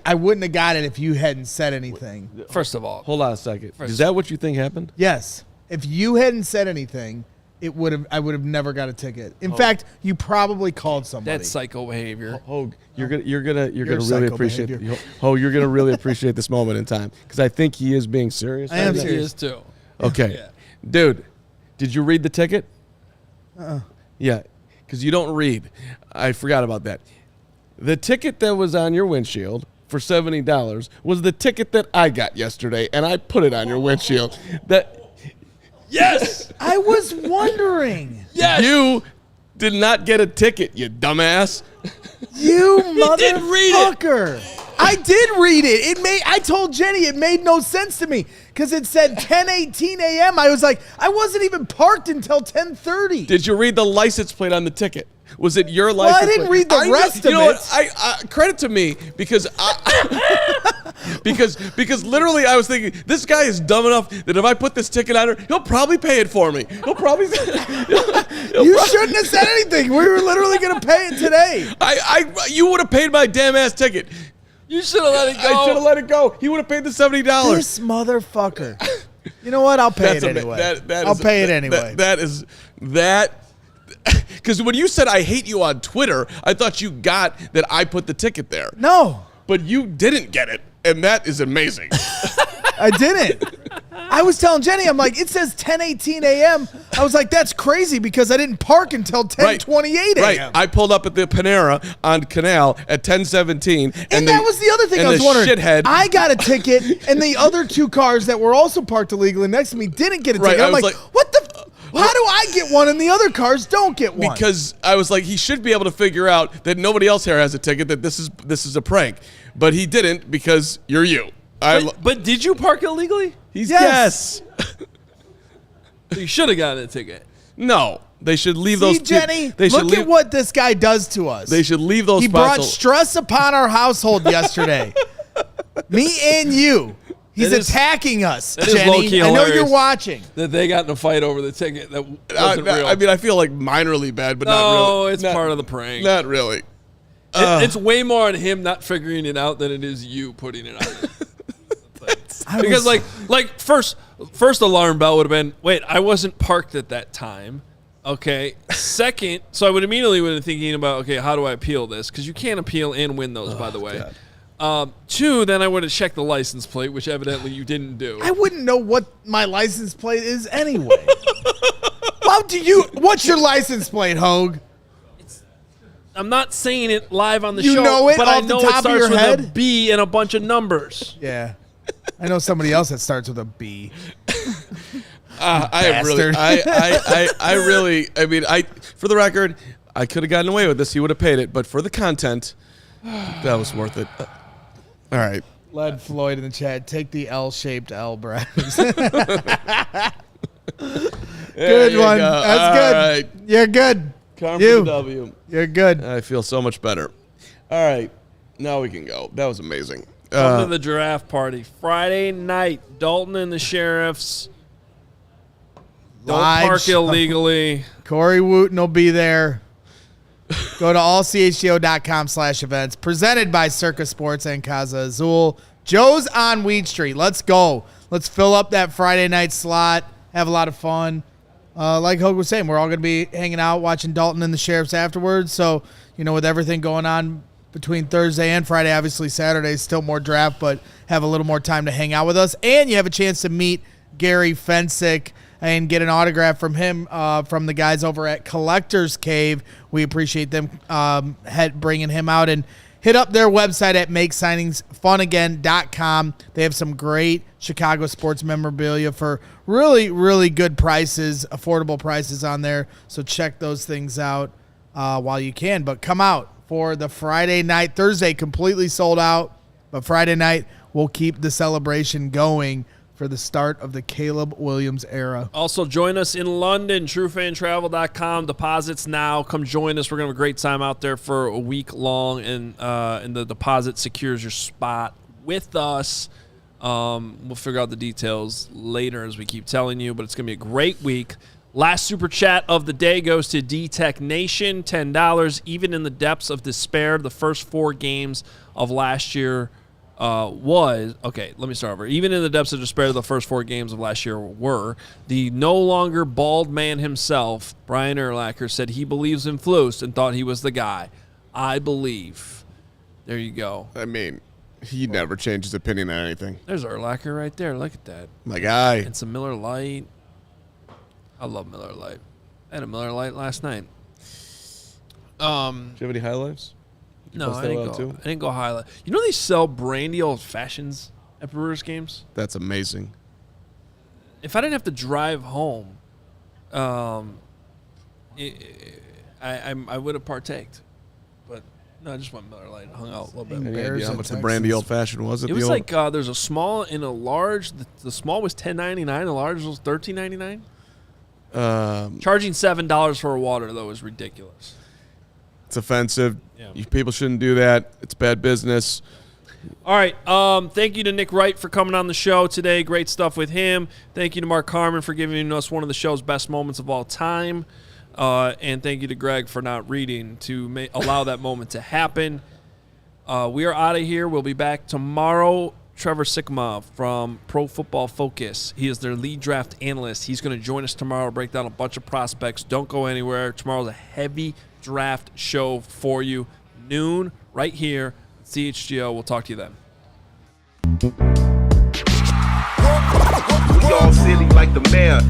C: I wouldn't have got it if you hadn't said anything.
A: First of all,
B: Hold on a second. Is that what you think happened?
C: Yes. If you hadn't said anything, I would have never got a ticket. In fact, you probably called somebody.
A: That's psycho behavior.
B: Hoge, you're gonna really
C: psycho
B: appreciate
C: behavior.
B: Hoge, you're gonna really appreciate this moment in time because I think he is being serious.
C: I am
A: He
C: serious.
A: is too.
B: Okay,
A: Yeah.
B: dude, did you read the ticket? Yeah, because you don't read. I forgot about that. The ticket that was on your windshield for $70 was the ticket that I got yesterday, and I put it on your windshield.
A: Yes.
C: I was wondering.
A: Yes.
B: You did not get a ticket, you dumbass.
C: You
A: did read it.
C: motherfucker. I did read it. I told Jenny it made no sense to me because it said 10:18 a.m. I was like, I wasn't even parked until 10:30.
B: Did you read the license plate on the ticket? Was it your
C: I
B: license
C: didn't
B: plate?
C: read the rest of
B: you know
C: it.
B: What? I credit to me because because literally I was thinking this guy is dumb enough that if I put this ticket on her, he'll probably pay it for me. He'll probably.
C: You shouldn't have said anything. We were literally going to pay it today.
B: You would have paid my damn ass ticket.
A: You should have let it go.
B: I should have let it go. He would have paid the $70.
C: This motherfucker. You know what? I'll pay it anyway. I'll pay it anyway.
B: Because when you said I hate you on Twitter, I thought you got that I put the ticket there.
C: No,
B: But you didn't get it, and that is amazing.
C: I didn't. I was telling Jenny, I'm like, it says 10:18 a.m. I was like, that's crazy because I didn't park until 10:28 a.m.
B: Right. I pulled up at the Panera on Canal at 10:17.
C: And that was the other thing I was wondering.
B: Shithead,
C: I got a ticket, and the other two cars that were also parked illegally next to me didn't get a ticket.
B: Right,
C: I'm like, what the? How do I get one and the other cars don't get one?
B: because I was like, he should be able to figure out that nobody else here has a ticket, that this is a prank. But he didn't because you're you.
A: But did you park illegally?
B: Yes.
A: You should have gotten a ticket.
B: No. They should leave
C: See,
B: those.
C: Jenny,
B: They should
C: look
B: leave,
C: at what this guy does to us.
B: They should leave those.
C: He
B: spots
C: brought stress upon our household yesterday. Me and you. He's
A: That is-
C: attacking us,
A: that is
C: Jenny.
A: low-key
C: I know
A: hilarious.
C: you're watching.
A: That they got in a fight over the ticket that wasn't real.
B: I mean, I feel like minorly bad, but not really.
A: No, it's part of the prank.
B: Not really.
A: It's way more on him not figuring it out than it is you putting it on. Because like first alarm bell would have been, wait, I wasn't parked at that time. Okay. Second, so I would immediately been thinking about, okay, how do I appeal this? Because you can't appeal and win those, by the way. Two, then I would have checked the license plate, which evidently you didn't do.
C: I wouldn't know what my license plate is anyway. What's your license plate, Hoge?
A: I'm not saying it live on the
C: You
A: show,
C: know it
A: but
C: off
A: I
C: the
A: know
C: top
A: it
C: of
A: starts
C: your
A: with a
C: head?
A: B and a bunch of numbers.
C: Yeah. I know somebody else that starts with a B.
B: I for the record, I could have gotten away with this. He would have paid it, but for the content, that was worth it. All right.
C: Led Floyd in the chat. Take the L-shaped L, Brad. Good one.
B: Go.
C: That's
B: All
C: good.
B: right.
C: You're good.
B: Carman
C: You.
B: for the W.
C: You're good.
B: I feel so much better. All right. Now we can go. That was amazing.
A: Come to the giraffe party Friday night. Dalton and the Sheriffs. Don't
C: Live
A: park
C: show.
A: illegally.
C: Corey Wooten will be there. Go to allchgo.com/events. Presented by Circus Sports and Casa Azul. Joe's on Weed Street. Let's go. Let's fill up that Friday night slot. Have a lot of fun. Like Hoge was saying, we're all going to be hanging out, watching Dalton and the Sheriffs afterwards. So, with everything going on between Thursday and Friday, obviously Saturday is still more draft, but have a little more time to hang out with us. And you have a chance to meet Gary Fensick and get an autograph from him, from the guys over at Collector's Cave. We appreciate them bringing him out. And hit up their website at makesigningsfunagain.com. They have some great Chicago sports memorabilia for really, really good prices, affordable prices on there. So check those things out while you can. But come out for the Friday night. Thursday completely sold out, but Friday night we'll keep the celebration going for the start of the Caleb Williams era.
A: Also, join us in London, truefantravel.com. Deposits now. Come join us. We're going to have a great time out there for a week long, and the deposit secures your spot with us. We'll figure out the details later as we keep telling you, but it's going to be a great week. Last super chat of the day goes to D-Tech Nation, $10. Even in the depths of despair, the first 4 games of last year was, okay, let me start over. Even in the depths of despair, the first 4 games of last year were the no longer bald man himself, Brian Urlacher, said he believes in Flus and thought he was the guy. I believe. There you go.
B: I mean, he never changed his opinion on anything.
A: There's Urlacher right there. Look at that.
B: My guy.
A: And some Miller Lite. I love Miller Lite. I had a Miller Lite last night.
B: Do you have any highlights?
A: No, I didn't go highlight. You know they sell brandy old fashions at Brewers games?
B: That's amazing.
A: If I didn't have to drive home, I would have partaked. But no, I just went Miller Lite, hung out a little bit.
B: Any idea how much the brandy old fashioned was?
A: It was like there's a small and a large. The small was $10.99. The large was $13.99. Charging $7 for a water though is ridiculous.
B: It's offensive.
A: Yeah.
B: People shouldn't do that. It's bad business.
A: All right. Thank you to Nick Wright for coming on the show today. Great stuff with him. Thank you to Mark Carman for giving us one of the show's best moments of all time. And thank you to Greg for not reading to allow that moment to happen. We are out of here. We'll be back tomorrow. Trevor Sikkema from Pro Football Focus. He is their lead draft analyst. He's going to join us tomorrow to break down a bunch of prospects. Don't go anywhere. Tomorrow's a heavy draft show for you. Noon, right here, CHGO. We'll talk to you then.
F: We all silly like the mayor.